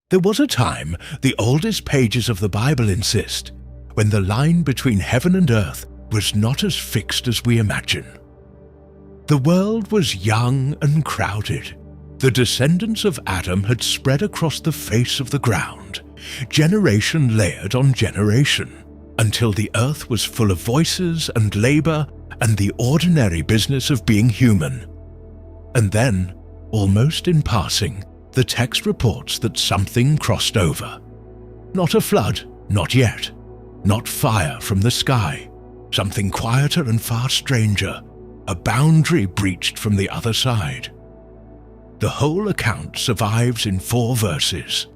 There was a time, the oldest pages of the Bible insist, when the line between heaven and earth was not as fixed as we imagine. The world was young and crowded. The descendants of Adam had spread across the face of the ground, generation layered on generation, until the earth was full of voices and labor and the ordinary business of being human. And then, almost in passing, the text reports that something crossed over. Not a flood, not yet. Not fire from the sky. Something quieter and far stranger. A boundary breached from the other side. The whole account survives in 4 verses.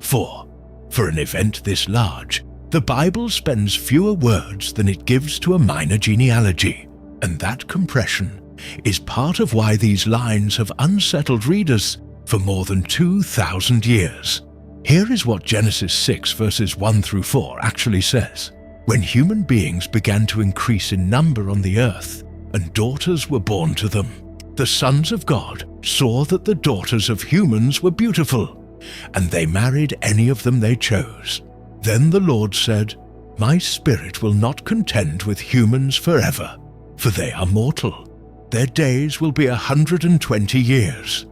4. For an event this large, the Bible spends fewer words than it gives to a minor genealogy, and that compression is part of why these lines have unsettled readers for more than 2,000 years. Here is what Genesis 6 verses 1 through 4 actually says. When human beings began to increase in number on the earth, and daughters were born to them, the sons of God saw that the daughters of humans were beautiful, and they married any of them they chose. Then the Lord said, My spirit will not contend with humans forever, for they are mortal. Their days will be 120 years.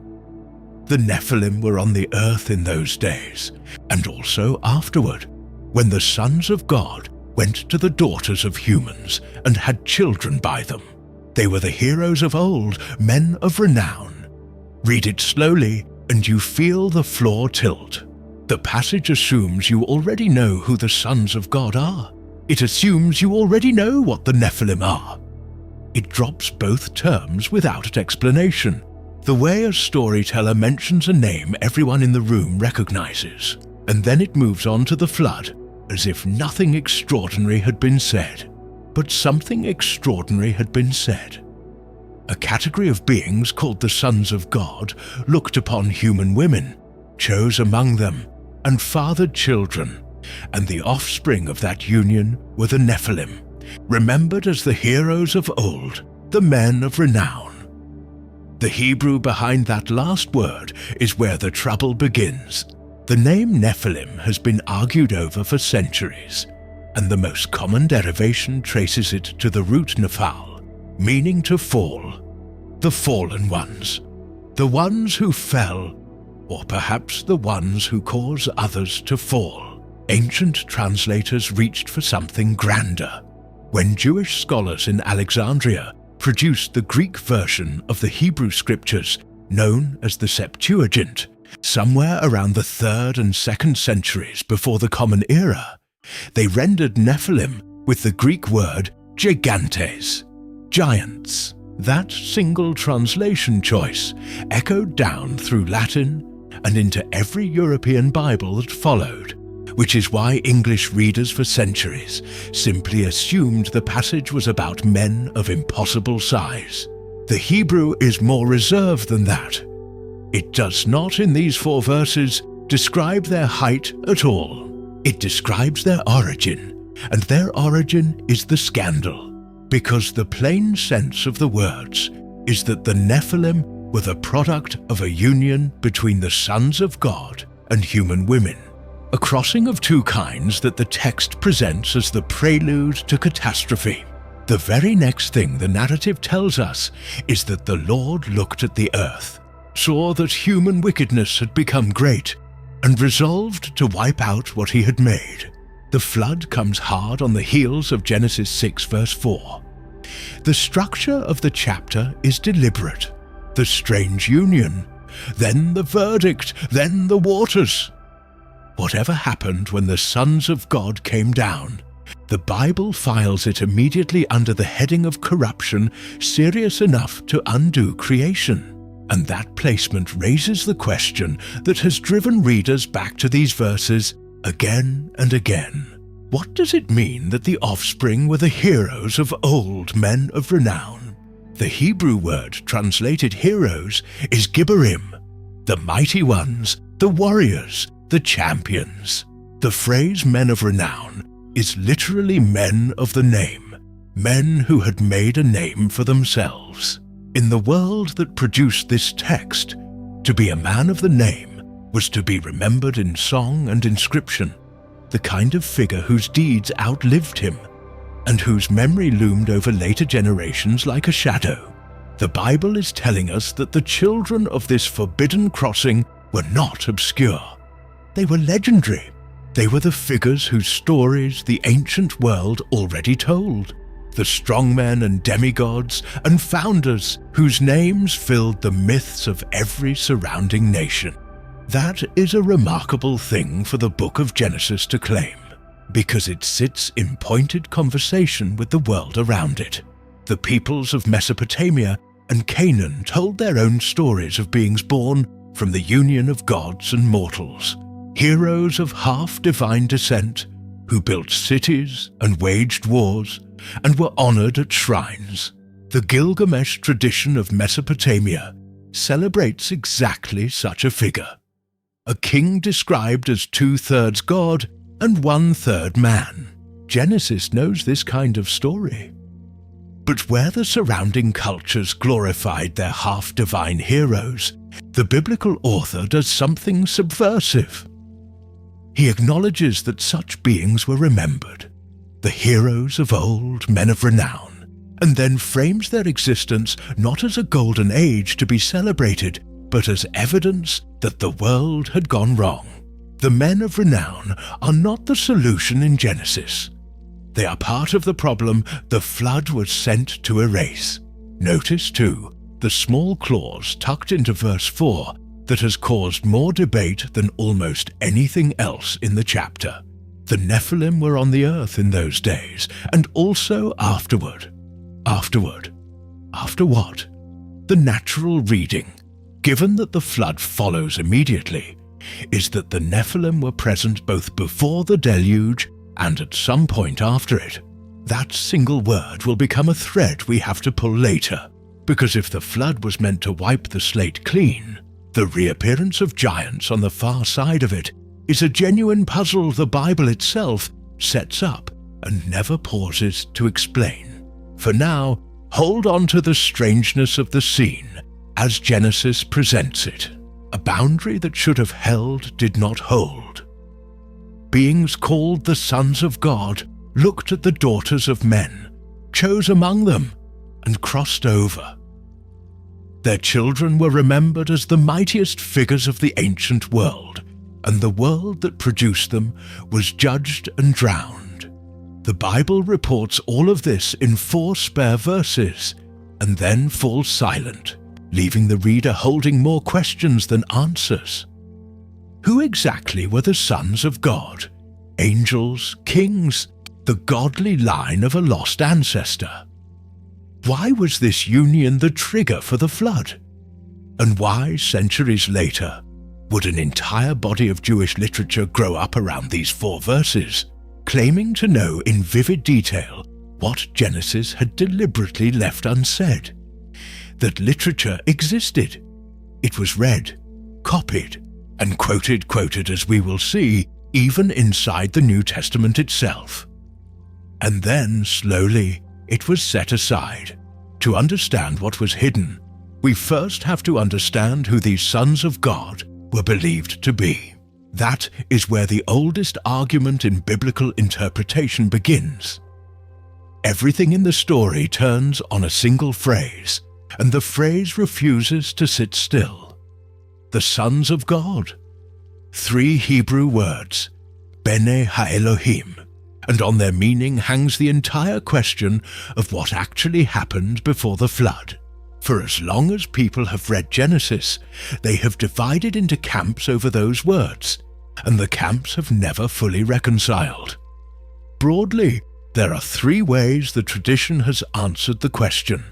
The Nephilim were on the earth in those days, and also afterward, when the sons of God went to the daughters of humans and had children by them. They were the heroes of old, men of renown. Read it slowly, and you feel the floor tilt. The passage assumes you already know who the sons of God are. It assumes you already know what the Nephilim are. It drops both terms without explanation, the way a storyteller mentions a name everyone in the room recognizes, and then it moves on to the flood, as if nothing extraordinary had been said. But something extraordinary had been said. A category of beings called the sons of God looked upon human women, chose among them, and fathered children, and the offspring of that union were the Nephilim, remembered as the heroes of old, the men of renown. The Hebrew behind that last word is where the trouble begins. The name Nephilim has been argued over for centuries, and the most common derivation traces it to the root nephal, meaning to fall. The fallen ones, the ones who fell, or perhaps the ones who cause others to fall. Ancient translators reached for something grander. When Jewish scholars in Alexandria produced the Greek version of the Hebrew scriptures known as the Septuagint, somewhere around the 3rd and 2nd centuries before the Common Era, they rendered Nephilim with the Greek word gigantes, giants. That single translation choice echoed down through Latin and into every European Bible that followed, which is why English readers for centuries simply assumed the passage was about men of impossible size. The Hebrew is more reserved than that. It does not, in these 4 verses, describe their height at all. It describes their origin, and their origin is the scandal, because the plain sense of the words is that the Nephilim were the product of a union between the sons of God and human women. A crossing of 2 kinds that the text presents as the prelude to catastrophe. The very next thing the narrative tells us is that the Lord looked at the earth, saw that human wickedness had become great, and resolved to wipe out what he had made. The flood comes hard on the heels of Genesis 6 verse 4. The structure of the chapter is deliberate. The strange union, then the verdict, then the waters. Whatever happened when the sons of God came down, the Bible files it immediately under the heading of corruption serious enough to undo creation. And that placement raises the question that has driven readers back to these verses again and again. What does it mean that the offspring were the heroes of old, men of renown? The Hebrew word translated heroes is Gibborim, the mighty ones, the warriors, the champions. The phrase men of renown is literally men of the name, men who had made a name for themselves. In the world that produced this text, to be a man of the name was to be remembered in song and inscription, the kind of figure whose deeds outlived him, and whose memory loomed over later generations like a shadow. The Bible is telling us that the children of this forbidden crossing were not obscure. They were legendary. They were the figures whose stories the ancient world already told, the strongmen and demigods and founders whose names filled the myths of every surrounding nation. That is a remarkable thing for the book of Genesis to claim, because it sits in pointed conversation with the world around it. The peoples of Mesopotamia and Canaan told their own stories of beings born from the union of gods and mortals, heroes of half-divine descent who built cities and waged wars and were honored at shrines. The Gilgamesh tradition of Mesopotamia celebrates exactly such a figure, a king described as 2/3 God and 1/3 man. Genesis knows this kind of story. But where the surrounding cultures glorified their half-divine heroes, the biblical author does something subversive. He acknowledges that such beings were remembered, the heroes of old, men of renown, and then frames their existence not as a golden age to be celebrated, but as evidence that the world had gone wrong. The men of renown are not the solution in Genesis. They are part of the problem the flood was sent to erase. Notice, too, the small clause tucked into verse 4 that has caused more debate than almost anything else in the chapter. The Nephilim were on the earth in those days, and also afterward. Afterward? After what? The natural reading, given that the flood follows immediately, is that the Nephilim were present both before the deluge and at some point after it. That single word will become a thread we have to pull later, because if the flood was meant to wipe the slate clean, the reappearance of giants on the far side of it is a genuine puzzle the Bible itself sets up and never pauses to explain. For now, hold on to the strangeness of the scene as Genesis presents it. A boundary that should have held did not hold. Beings called the sons of God looked at the daughters of men, chose among them, and crossed over. Their children were remembered as the mightiest figures of the ancient world, and the world that produced them was judged and drowned. The Bible reports all of this in 4 spare verses, and then falls silent, leaving the reader holding more questions than answers. Who exactly were the sons of God? Angels, kings, the godly line of a lost ancestor? Why was this union the trigger for the flood? And why, centuries later, would an entire body of Jewish literature grow up around these 4 verses, claiming to know in vivid detail what Genesis had deliberately left unsaid? That literature existed. It was read, copied, and quoted as we will see, even inside the New Testament itself. And then, slowly, it was set aside. To understand what was hidden, we first have to understand who these sons of God were believed to be. That is where the oldest argument in biblical interpretation begins. Everything in the story turns on a single phrase, and the phrase refuses to sit still. The sons of God. 3 Hebrew words, Bene HaElohim, and on their meaning hangs the entire question of what actually happened before the flood. For as long as people have read Genesis, they have divided into camps over those words, and the camps have never fully reconciled. Broadly, there are 3 ways the tradition has answered the question,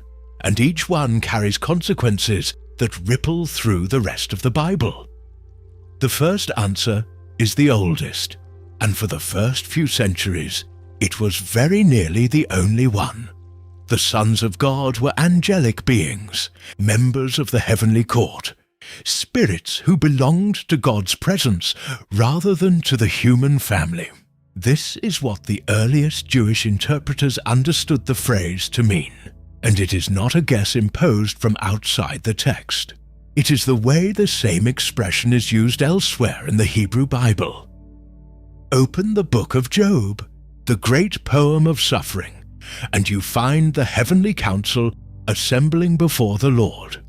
and each one carries consequences that ripple through the rest of the Bible. The first answer is the oldest, and for the first few centuries, it was very nearly the only one. The sons of God were angelic beings, members of the heavenly court, spirits who belonged to God's presence rather than to the human family. This is what the earliest Jewish interpreters understood the phrase to mean, and it is not a guess imposed from outside the text. It is the way the same expression is used elsewhere in the Hebrew Bible. Open the book of Job, the great poem of suffering, and you find the heavenly council assembling before the Lord.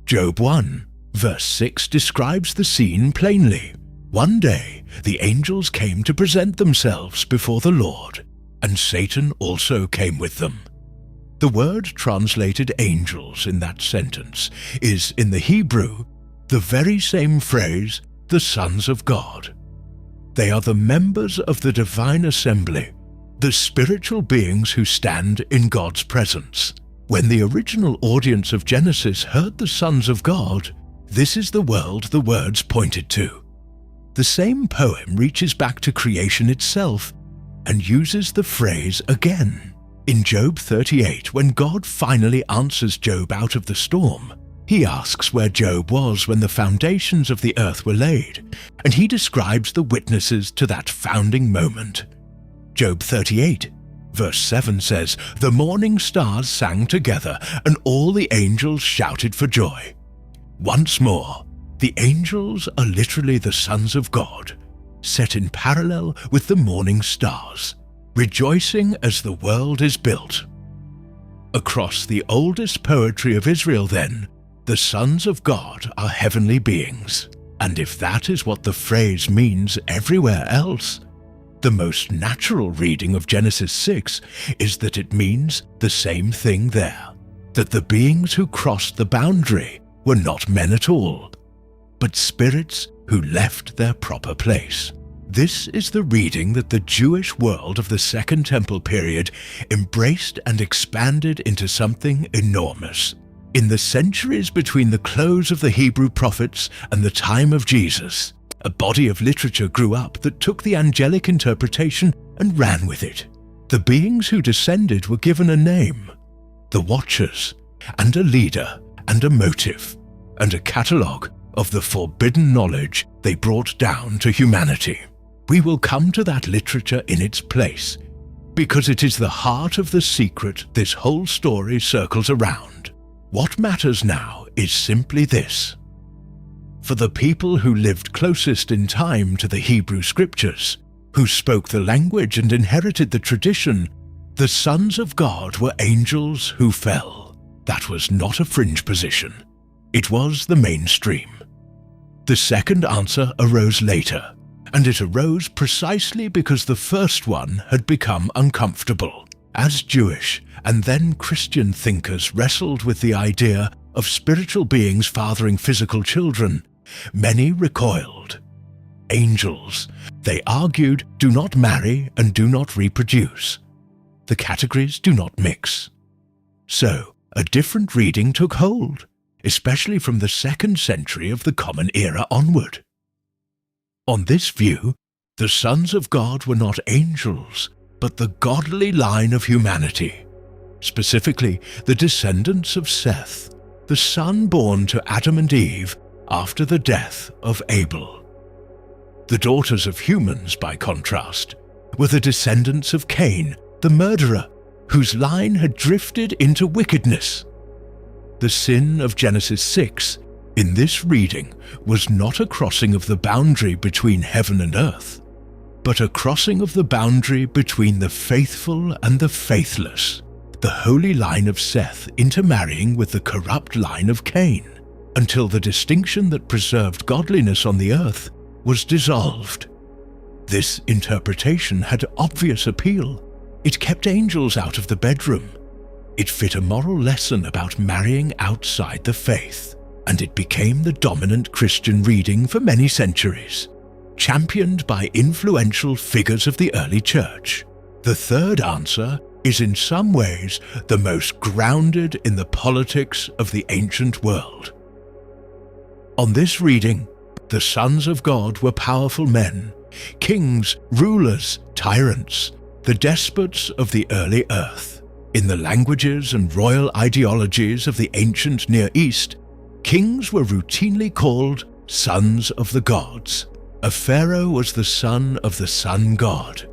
Job 1, verse 6 describes the scene plainly. One day the angels came to present themselves before the Lord, and Satan also came with them. The word translated angels in that sentence is, in the Hebrew, the very same phrase, the sons of God. They are the members of the divine assembly, the spiritual beings who stand in God's presence. When the original audience of Genesis heard the sons of God, this is the world the words pointed to. The same poem reaches back to creation itself and uses the phrase again. In Job 38, when God finally answers Job out of the storm, he asks where Job was when the foundations of the earth were laid, and he describes the witnesses to that founding moment. Job 38, verse 7 says, "The morning stars sang together, and all the angels shouted for joy." Once more, the angels are literally the sons of God, set in parallel with the morning stars, rejoicing as the world is built. Across the oldest poetry of Israel, then, the sons of God are heavenly beings. And if that is what the phrase means everywhere else, the most natural reading of Genesis 6 is that it means the same thing there, that the beings who crossed the boundary were not men at all, but spirits who left their proper place. This is the reading that the Jewish world of the Second Temple period embraced and expanded into something enormous. In the centuries between the close of the Hebrew prophets and the time of Jesus, a body of literature grew up that took the angelic interpretation and ran with it. The beings who descended were given a name, the Watchers, and a leader, and a motive, and a catalogue of the forbidden knowledge they brought down to humanity. We will come to that literature in its place, because it is the heart of the secret this whole story circles around. What matters now is simply this. For the people who lived closest in time to the Hebrew scriptures, who spoke the language and inherited the tradition, the sons of God were angels who fell. That was not a fringe position. It was the mainstream. The second answer arose later, and it arose precisely because the first one had become uncomfortable. As Jewish and then Christian thinkers wrestled with the idea of spiritual beings fathering physical children, many recoiled. Angels, they argued, do not marry and do not reproduce. The categories do not mix. So, a different reading took hold, especially from the 2nd century of the Common Era onward. On this view, the sons of God were not angels, but the godly line of humanity, specifically the descendants of Seth, the son born to Adam and Eve after the death of Abel. The daughters of humans, by contrast, were the descendants of Cain, the murderer, whose line had drifted into wickedness. The sin of Genesis 6 in this reading was not a crossing of the boundary between heaven and earth, but a crossing of the boundary between the faithful and the faithless, the holy line of Seth intermarrying with the corrupt line of Cain, until the distinction that preserved godliness on the earth was dissolved. This interpretation had obvious appeal. It kept angels out of the bedroom. It fit a moral lesson about marrying outside the faith, and it became the dominant Christian reading for many centuries, championed by influential figures of the early church. The third answer is in some ways the most grounded in the politics of the ancient world. On this reading, the sons of God were powerful men, kings, rulers, tyrants, the despots of the early earth. In the languages and royal ideologies of the ancient Near East, kings were routinely called sons of the gods. A pharaoh was the son of the sun god.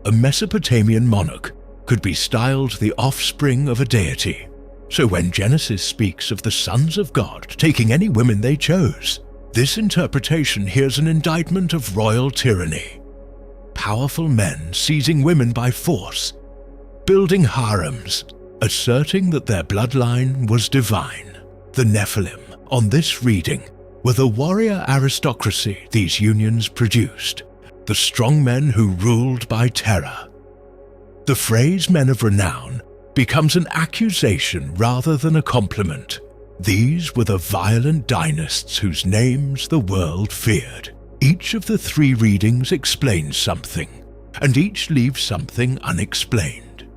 A Mesopotamian monarch could be styled the offspring of a deity. So when Genesis speaks of the sons of God taking any women they chose, this interpretation hears an indictment of royal tyranny. Powerful men seizing women by force, building harems, asserting that their bloodline was divine. The Nephilim, on this reading, were the warrior aristocracy these unions produced, the strong men who ruled by terror. The phrase men of renown becomes an accusation rather than a compliment. These were the violent dynasts whose names the world feared. Each of the three readings explains something, and each leaves something unexplained.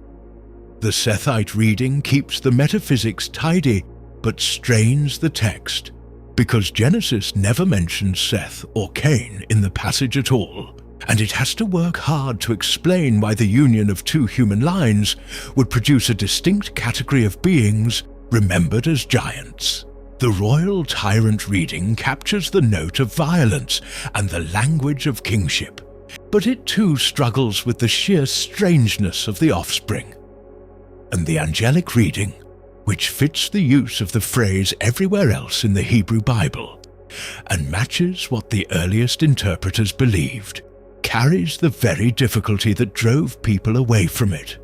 The Sethite reading keeps the metaphysics tidy, but strains the text, because Genesis never mentions Seth or Cain in the passage at all, and it has to work hard to explain why the union of two human lines would produce a distinct category of beings remembered as giants. The royal tyrant reading captures the note of violence and the language of kingship, but it too struggles with the sheer strangeness of the offspring. And the angelic reading, which fits the use of the phrase everywhere else in the Hebrew Bible, and matches what the earliest interpreters believed, carries the very difficulty that drove people away from it.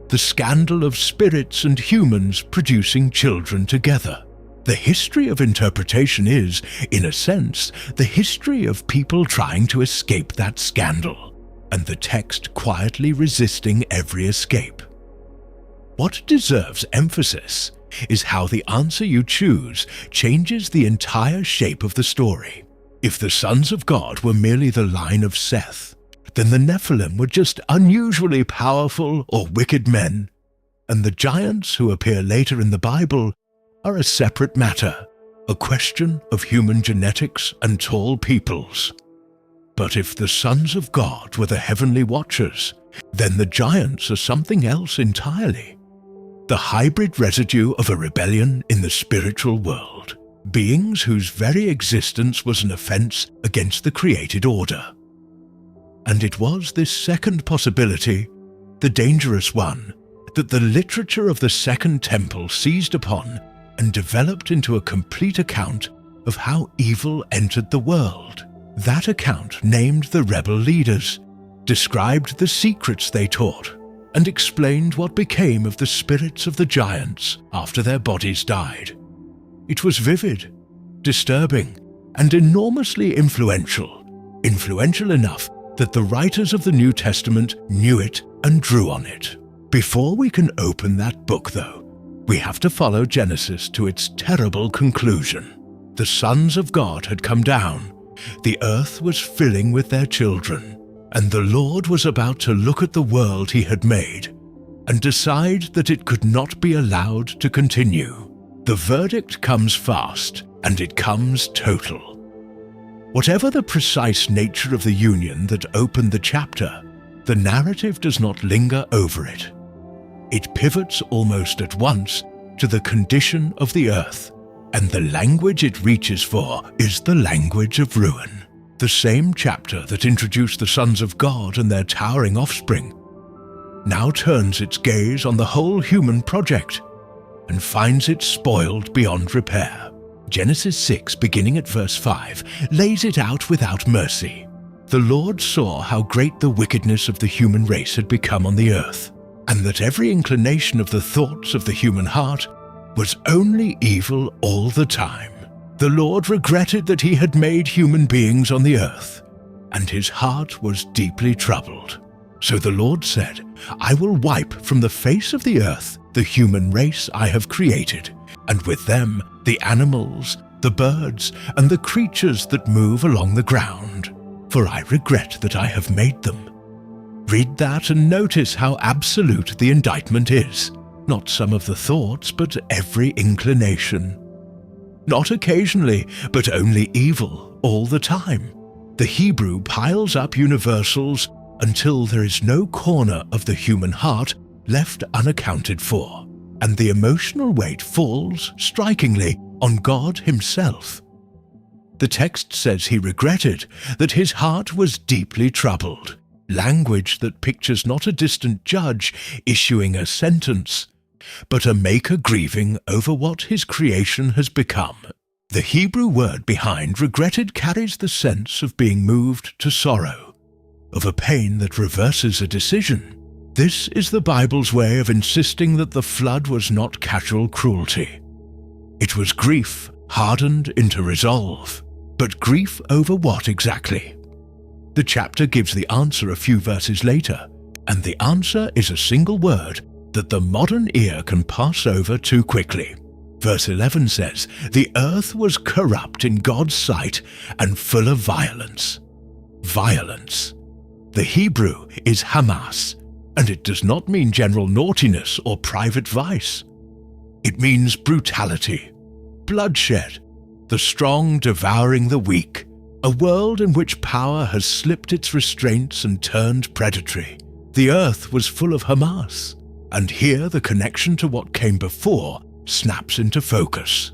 The scandal of spirits and humans producing children together. The history of interpretation is, in a sense, the history of people trying to escape that scandal, and the text quietly resisting every escape. What deserves emphasis is how the answer you choose changes the entire shape of the story. If the sons of God were merely the line of Seth, then the Nephilim were just unusually powerful or wicked men, and the giants who appear later in the Bible are a separate matter, a question of human genetics and tall peoples. But if the sons of God were the heavenly watchers, then the giants are something else entirely. The hybrid residue of a rebellion in the spiritual world, beings whose very existence was an offense against the created order. And it was this second possibility, the dangerous one, that the literature of the Second Temple seized upon and developed into a complete account of how evil entered the world. That account named the rebel leaders, described the secrets they taught, and explained what became of the spirits of the giants after their bodies died. It was vivid, disturbing, and enormously influential enough that the writers of the New Testament knew it and drew on it. Before we can open that book, though, we have to follow Genesis to its terrible conclusion. The sons of God had come down, the earth was filling with their children, and the Lord was about to look at the world he had made and decide that it could not be allowed to continue. The verdict comes fast, and it comes total. Whatever the precise nature of the union that opened the chapter, the narrative does not linger over it. It pivots almost at once to the condition of the earth, and the language it reaches for is the language of ruin. The same chapter that introduced the sons of God and their towering offspring now turns its gaze on the whole human project and finds it spoiled beyond repair. Genesis 6, beginning at verse 5, lays it out without mercy. The Lord saw how great the wickedness of the human race had become on the earth, and that every inclination of the thoughts of the human heart was only evil all the time. The Lord regretted that he had made human beings on the earth, and his heart was deeply troubled. So the Lord said, I will wipe from the face of the earth the human race I have created, and with them the animals, the birds, and the creatures that move along the ground, for I regret that I have made them. Read that and notice how absolute the indictment is. Not some of the thoughts, but every inclination. Not occasionally, but only evil all the time. The Hebrew piles up universals until there is no corner of the human heart left unaccounted for, and the emotional weight falls, strikingly, on God himself. The text says he regretted that his heart was deeply troubled, language that pictures not a distant judge issuing a sentence, but a maker grieving over what his creation has become. The Hebrew word behind regretted carries the sense of being moved to sorrow, of a pain that reverses a decision. This is the Bible's way of insisting that the flood was not casual cruelty. It was grief hardened into resolve. But grief over what exactly? The chapter gives the answer a few verses later, and the answer is a single word that the modern ear can pass over too quickly. Verse 11 says, "The earth was corrupt in God's sight and full of violence." Violence. The Hebrew is Hamas, and it does not mean general naughtiness or private vice. It means brutality, bloodshed, the strong devouring the weak, a world in which power has slipped its restraints and turned predatory. The earth was full of Hamas, and here the connection to what came before snaps into focus.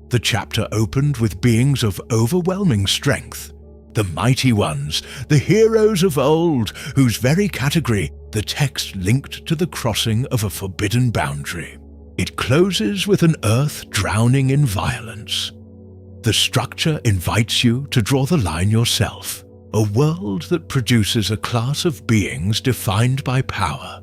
The chapter opened with beings of overwhelming strength, the mighty ones, the heroes of old, whose very category the text linked to the crossing of a forbidden boundary. It closes with an earth drowning in violence. The structure invites you to draw the line yourself. A world that produces a class of beings defined by power,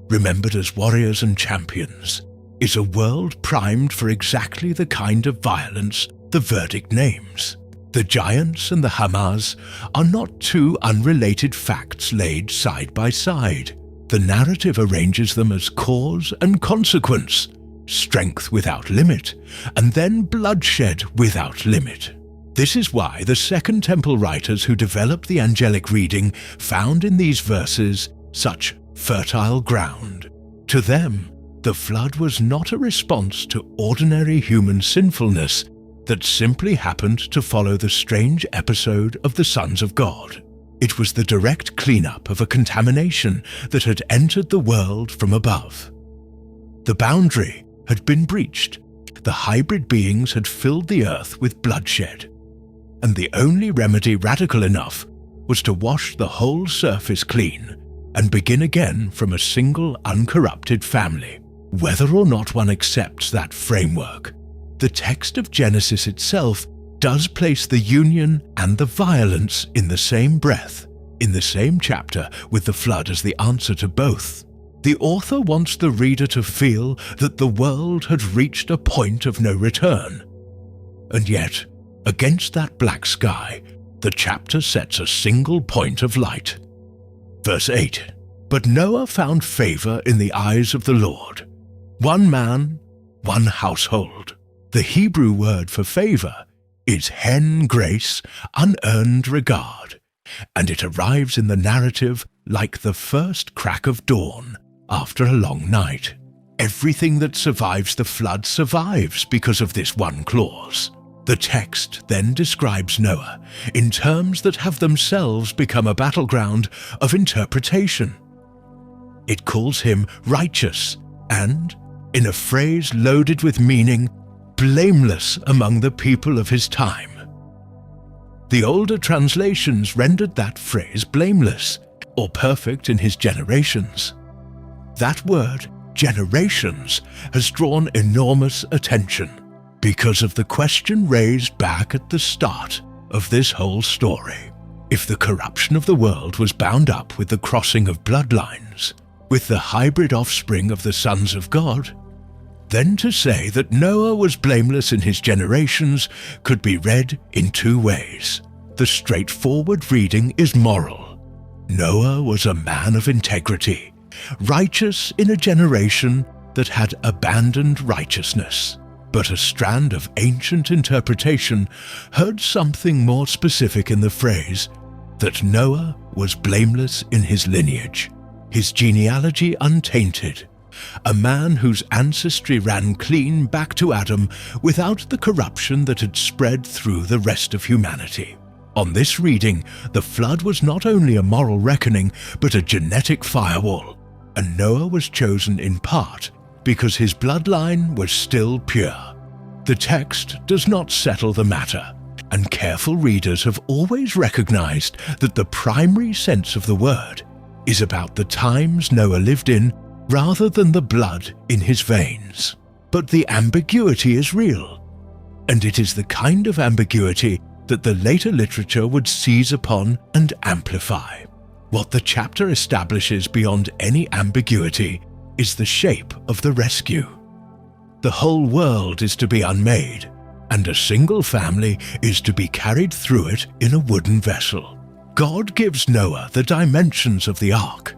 remembered as warriors and champions, is a world primed for exactly the kind of violence the verdict names. The giants and the Hamas are not two unrelated facts laid side by side. The narrative arranges them as cause and consequence, strength without limit, and then bloodshed without limit. This is why the Second Temple writers who developed the angelic reading found in these verses such fertile ground. To them, the flood was not a response to ordinary human sinfulness that simply happened to follow the strange episode of the sons of God. It was the direct cleanup of a contamination that had entered the world from above. The boundary had been breached. The hybrid beings had filled the earth with bloodshed. And the only remedy radical enough was to wash the whole surface clean and begin again from a single uncorrupted family. Whether or not one accepts that framework, the text of Genesis itself does place the union and the violence in the same breath, in the same chapter, with the flood as the answer to both. The author wants the reader to feel that the world had reached a point of no return. And yet, against that black sky, the chapter sets a single point of light. Verse 8, "But Noah found favor in the eyes of the Lord. One man, one household." The Hebrew word for favor is hen grace, unearned regard, and it arrives in the narrative like the first crack of dawn after a long night. Everything that survives the flood survives because of this one clause. The text then describes Noah in terms that have themselves become a battleground of interpretation. It calls him righteous and, in a phrase loaded with meaning, blameless among the people of his time. The older translations rendered that phrase blameless, or perfect in his generations. That word, generations, has drawn enormous attention because of the question raised back at the start of this whole story. If the corruption of the world was bound up with the crossing of bloodlines, with the hybrid offspring of the sons of God, then to say that Noah was blameless in his generations could be read in two ways. The straightforward reading is moral. Noah was a man of integrity, righteous in a generation that had abandoned righteousness. But a strand of ancient interpretation heard something more specific in the phrase that Noah was blameless in his lineage, his genealogy untainted, a man whose ancestry ran clean back to Adam without the corruption that had spread through the rest of humanity. On this reading, the flood was not only a moral reckoning, but a genetic firewall, and Noah was chosen in part because his bloodline was still pure. The text does not settle the matter, and careful readers have always recognized that the primary sense of the word is about the times Noah lived in rather than the blood in his veins. But the ambiguity is real, and it is the kind of ambiguity that the later literature would seize upon and amplify. What the chapter establishes beyond any ambiguity is the shape of the rescue. The whole world is to be unmade, and a single family is to be carried through it in a wooden vessel. God gives Noah the dimensions of the ark,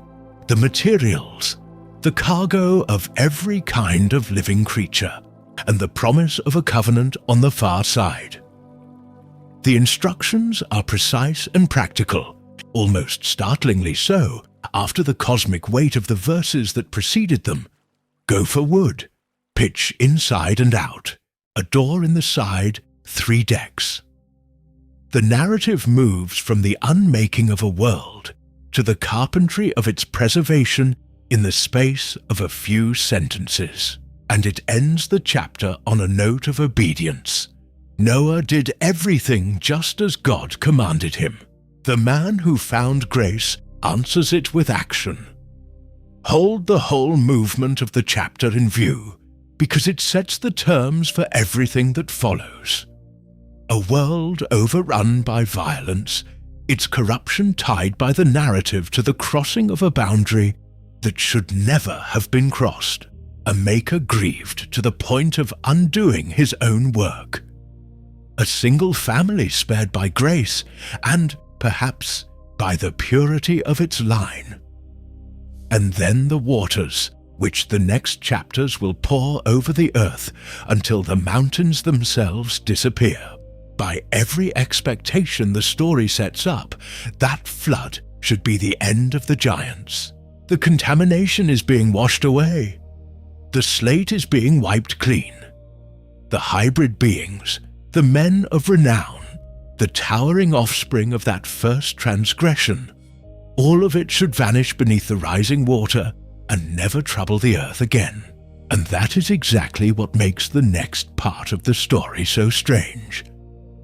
the materials, the cargo of every kind of living creature, and the promise of a covenant on the far side. The instructions are precise and practical, almost startlingly so after the cosmic weight of the verses that preceded them. Go for wood, pitch inside and out, a door in the side, 3 decks. The narrative moves from the unmaking of a world to the carpentry of its preservation in the space of a few sentences, and it ends the chapter on a note of obedience. Noah did everything just as God commanded him. The man who found grace answers it with action. Hold the whole movement of the chapter in view, because it sets the terms for everything that follows. A world overrun by violence, its corruption tied by the narrative to the crossing of a boundary that should never have been crossed, a maker grieved to the point of undoing his own work. A single family spared by grace, and perhaps by the purity of its line. And then the waters, which the next chapters will pour over the earth until the mountains themselves disappear. By every expectation the story sets up, that flood should be the end of the giants. The contamination is being washed away. The slate is being wiped clean. The hybrid beings, the men of renown, the towering offspring of that first transgression, all of it should vanish beneath the rising water and never trouble the earth again. And that is exactly what makes the next part of the story so strange.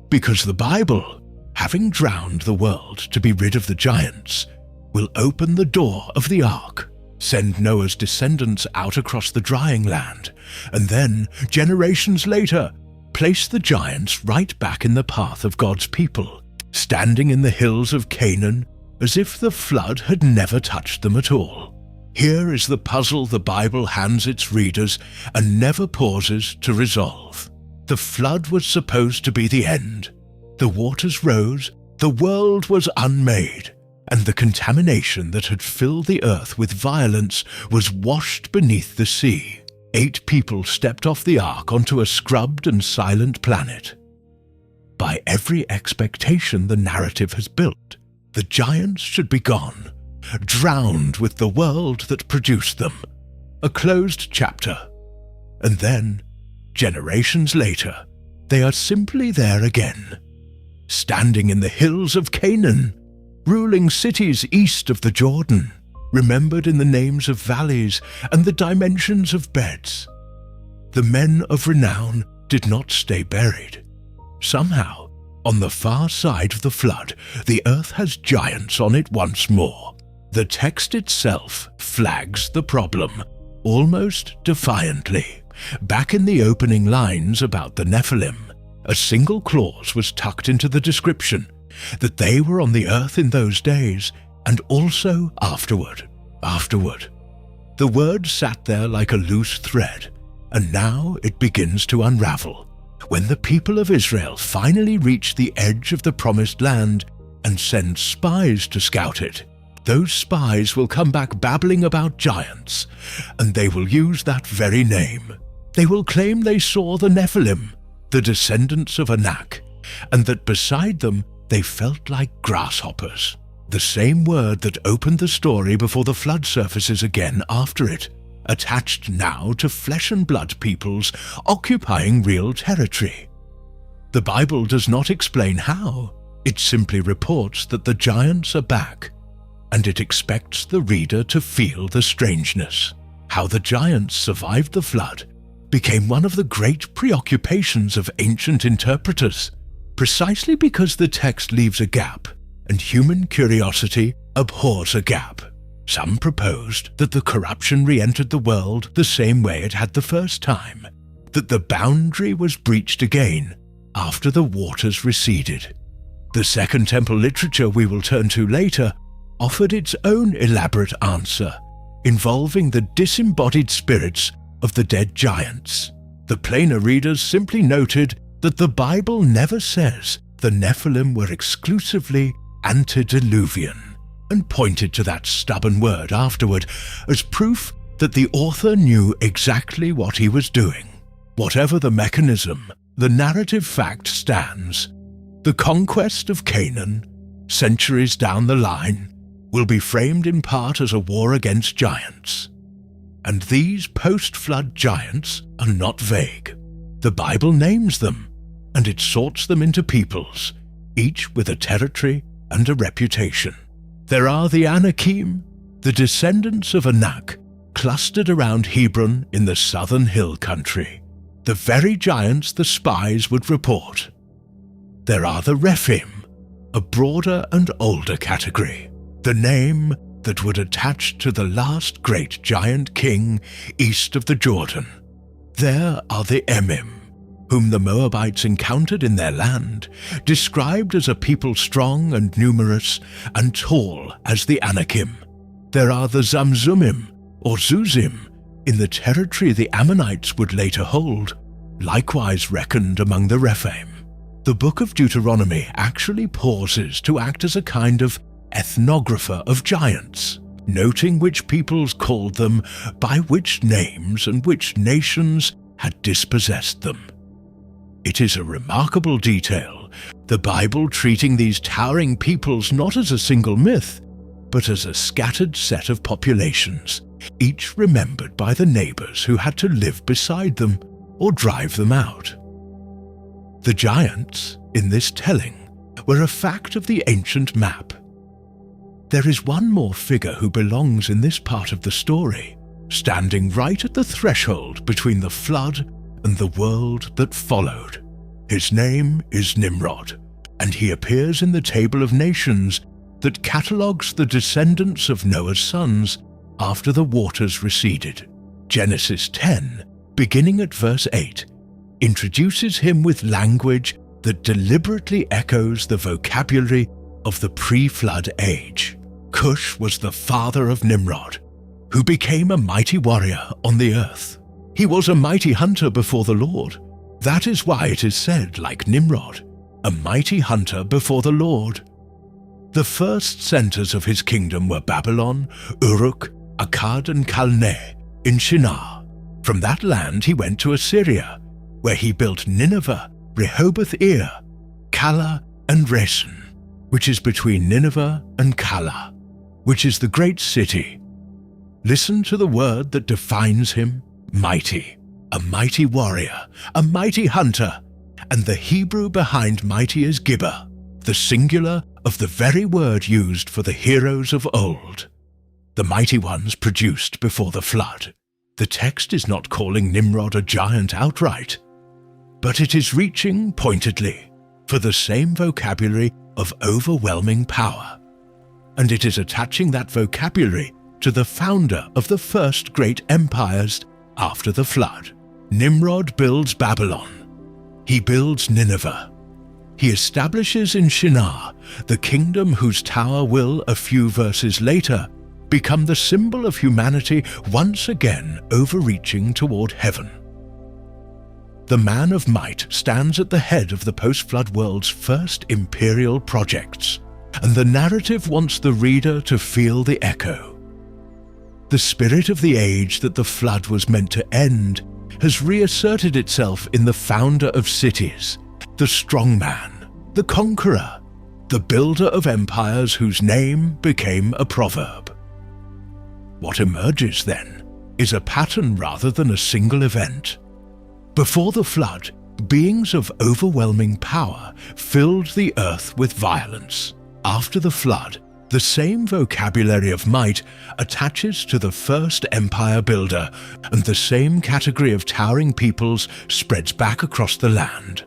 Because the Bible, having drowned the world to be rid of the giants, will open the door of the ark, send Noah's descendants out across the drying land, and then, generations later, place the giants right back in the path of God's people, standing in the hills of Canaan as if the flood had never touched them at all. Here is the puzzle the Bible hands its readers and never pauses to resolve. The flood was supposed to be the end. The waters rose, the world was unmade, and the contamination that had filled the earth with violence was washed beneath the sea. 8 people stepped off the ark onto a scrubbed and silent planet. By every expectation the narrative has built, the giants should be gone, drowned with the world that produced them. A closed chapter. And then, generations later, they are simply there again, standing in the hills of Canaan, ruling cities east of the Jordan, remembered in the names of valleys and the dimensions of beds. The men of renown did not stay buried. Somehow, on the far side of the flood, the earth has giants on it once more. The text itself flags the problem, almost defiantly. Back in the opening lines about the Nephilim, a single clause was tucked into the description, that they were on the earth in those days, and also afterward. The word sat there like a loose thread, and now it begins to unravel. When the people of Israel finally reach the edge of the promised land and send spies to scout it, those spies will come back babbling about giants, and they will use that very name. They will claim they saw the Nephilim, the descendants of Anak, and that beside them they felt like grasshoppers. The same word that opened the story before the flood surfaces again after it, attached now to flesh and blood peoples occupying real territory. The Bible does not explain how, it simply reports that the giants are back, and it expects the reader to feel the strangeness. How the giants survived the flood became one of the great preoccupations of ancient interpreters, precisely because the text leaves a gap, and human curiosity abhors a gap. Some proposed that the corruption re-entered the world the same way it had the first time, that the boundary was breached again after the waters receded. The Second Temple literature we will turn to later offered its own elaborate answer, involving the disembodied spirits of the dead giants. The plainer readers simply noted that the Bible never says the Nephilim were exclusively antediluvian, and pointed to that stubborn word afterward as proof that the author knew exactly what he was doing. Whatever the mechanism, the narrative fact stands. The conquest of Canaan, centuries down the line, will be framed in part as a war against giants. And these post-flood giants are not vague. The Bible names them, and it sorts them into peoples, each with a territory and a reputation. There are the Anakim, the descendants of Anak, clustered around Hebron in the southern hill country, the very giants the spies would report. There are the Rephaim, a broader and older category, the name that would attach to the last great giant king east of the Jordan. There are the Emim, whom the Moabites encountered in their land, described as a people strong and numerous and tall as the Anakim. There are the Zamzumim, or Zuzim, in the territory the Ammonites would later hold, likewise reckoned among the Rephaim. The book of Deuteronomy actually pauses to act as a kind of ethnographer of giants, noting which peoples called them by which names and which nations had dispossessed them. It is a remarkable detail, the Bible treating these towering peoples not as a single myth, but as a scattered set of populations, each remembered by the neighbors who had to live beside them or drive them out. The giants, in this telling, were a fact of the ancient map. There is one more figure who belongs in this part of the story, standing right at the threshold between the flood and the world that followed. His name is Nimrod, and he appears in the Table of Nations that catalogues the descendants of Noah's sons after the waters receded. Genesis 10, beginning at verse 8, introduces him with language that deliberately echoes the vocabulary of the pre-flood age. Cush was the father of Nimrod, who became a mighty warrior on the earth. He was a mighty hunter before the Lord. That is why it is said, like Nimrod, a mighty hunter before the Lord. The first centers of his kingdom were Babylon, Uruk, Akkad and Calneh in Shinar. From that land he went to Assyria, where he built Nineveh, Rehoboth-ir, Calah and Resen, which is between Nineveh and Calah, which is the great city. Listen to the word that defines him: mighty, a mighty warrior, a mighty hunter, and the Hebrew behind mighty is Gibber, the singular of the very word used for the heroes of old, the mighty ones produced before the flood. The text is not calling Nimrod a giant outright, but it is reaching pointedly for the same vocabulary of overwhelming power, and it is attaching that vocabulary to the founder of the first great empires after the flood. Nimrod builds Babylon. He builds Nineveh. He establishes in Shinar the kingdom whose tower will, a few verses later, become the symbol of humanity once again overreaching toward heaven. The man of might stands at the head of the post-flood world's first imperial projects, and the narrative wants the reader to feel the echo. The spirit of the age that the flood was meant to end has reasserted itself in the founder of cities, the strongman, the conqueror, the builder of empires whose name became a proverb. What emerges, then, is a pattern rather than a single event. Before the flood, beings of overwhelming power filled the earth with violence. After the flood, the same vocabulary of might attaches to the first empire builder, and the same category of towering peoples spreads back across the land.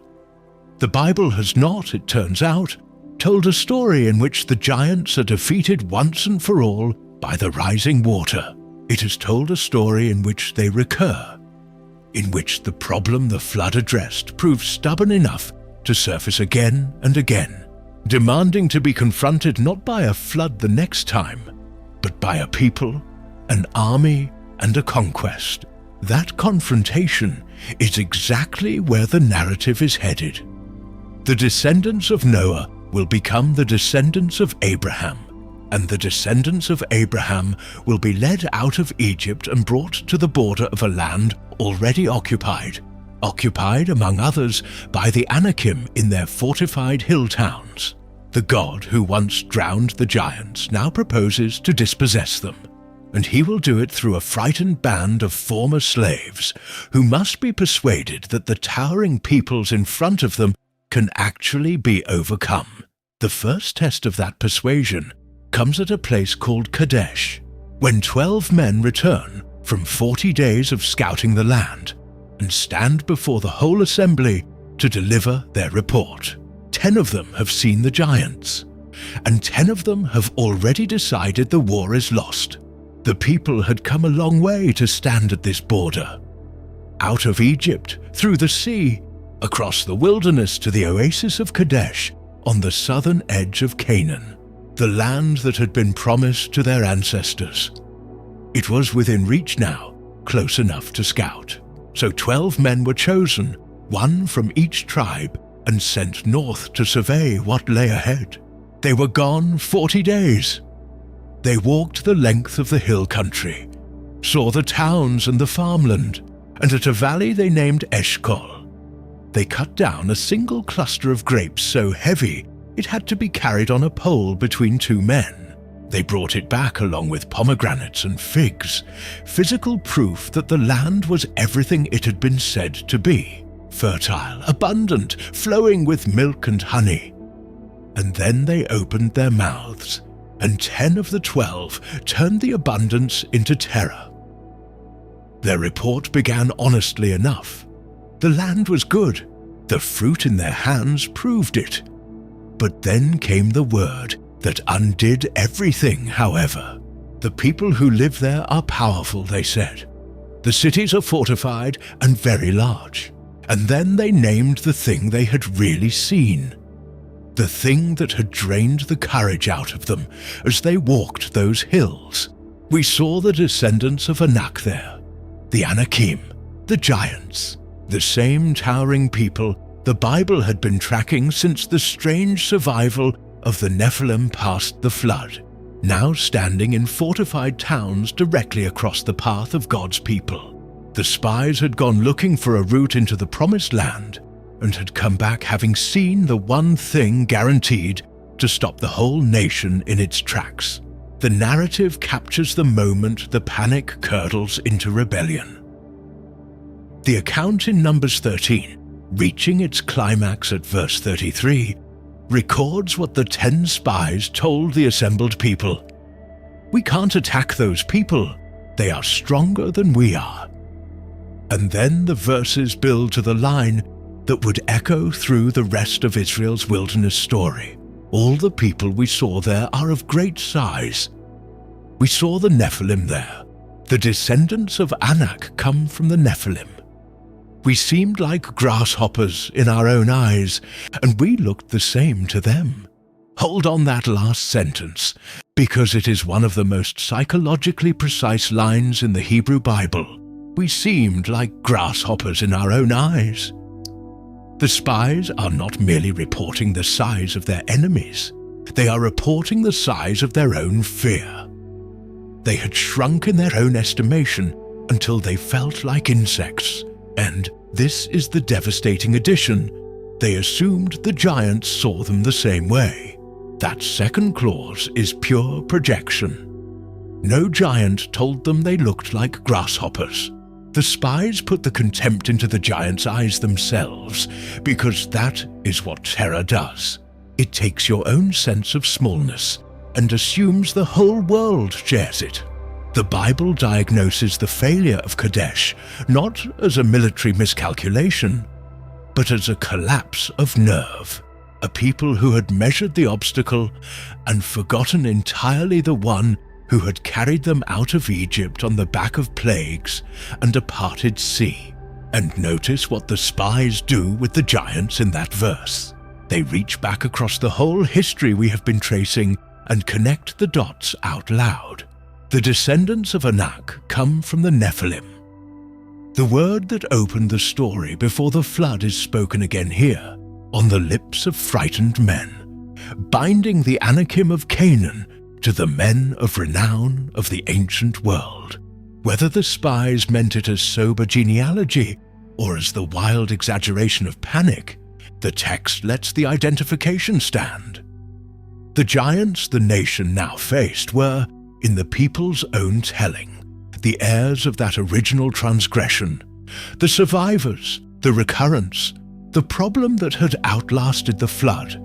The Bible has not, it turns out, told a story in which the giants are defeated once and for all by the rising water, it has told a story in which they recur, in which the problem the flood addressed proves stubborn enough to surface again and again, demanding to be confronted not by a flood the next time, but by a people, an army, and a conquest. That confrontation is exactly where the narrative is headed. The descendants of Noah will become the descendants of Abraham, and the descendants of Abraham will be led out of Egypt and brought to the border of a land already occupied among others by the Anakim in their fortified hill towns. The God who once drowned the giants now proposes to dispossess them, and he will do it through a frightened band of former slaves who must be persuaded that the towering peoples in front of them can actually be overcome. The first test of that persuasion comes at a place called Kadesh, when 12 men return from 40 days of scouting the land and stand before the whole assembly to deliver their report. 10 of them have seen the giants, and 10 of them have already decided the war is lost. The people had come a long way to stand at this border. Out of Egypt, through the sea, across the wilderness to the oasis of Kadesh, on the southern edge of Canaan, the land that had been promised to their ancestors. It was within reach now, close enough to scout. So 12 men were chosen, one from each tribe, and sent north to survey what lay ahead. They were gone 40 days. They walked the length of the hill country, saw the towns and the farmland, and at a valley they named Eshcol. They cut down a single cluster of grapes so heavy it had to be carried on a pole between 2 men. They brought it back along with pomegranates and figs, physical proof that the land was everything it had been said to be, fertile, abundant, flowing with milk and honey. And then they opened their mouths, and 10 of the 12 turned the abundance into terror. Their report began honestly enough. The land was good. The fruit in their hands proved it. But then came the word that undid everything, however. The people who live there are powerful, they said. The cities are fortified and very large. And then they named the thing they had really seen. The thing that had drained the courage out of them as they walked those hills. We saw the descendants of Anak there, the Anakim, the giants, the same towering people the Bible had been tracking since the strange survival of the Nephilim past the flood, now standing in fortified towns directly across the path of God's people. The spies had gone looking for a route into the promised land and had come back having seen the one thing guaranteed to stop the whole nation in its tracks. The narrative captures the moment the panic curdles into rebellion. The account in Numbers 13, reaching its climax at verse 33, records what the 10 spies told the assembled people. "We can't attack those people. They are stronger than we are." And then the verses build to the line that would echo through the rest of Israel's wilderness story. "All the people we saw there are of great size. We saw the Nephilim there. The descendants of Anak come from the Nephilim. We seemed like grasshoppers in our own eyes, and we looked the same to them." Hold on that last sentence, because it is one of the most psychologically precise lines in the Hebrew Bible. We seemed like grasshoppers in our own eyes. The spies are not merely reporting the size of their enemies. They are reporting the size of their own fear. They had shrunk in their own estimation until they felt like insects. And this is the devastating addition. They assumed the giants saw them the same way. That second clause is pure projection. No giant told them they looked like grasshoppers. The spies put the contempt into the giants' eyes themselves, because that is what terror does. It takes your own sense of smallness and assumes the whole world shares it. The Bible diagnoses the failure of Kadesh not as a military miscalculation, but as a collapse of nerve. A people who had measured the obstacle and forgotten entirely the one who had carried them out of Egypt on the back of plagues and a parted sea. And notice what the spies do with the giants in that verse. They reach back across the whole history we have been tracing and connect the dots out loud. The descendants of Anak come from the Nephilim. The word that opened the story before the flood is spoken again here, on the lips of frightened men, binding the Anakim of Canaan to the men of renown of the ancient world. Whether the spies meant it as sober genealogy or as the wild exaggeration of panic, the text lets the identification stand. The giants the nation now faced were, in the people's own telling, the heirs of that original transgression, the survivors, the recurrence, the problem that had outlasted the flood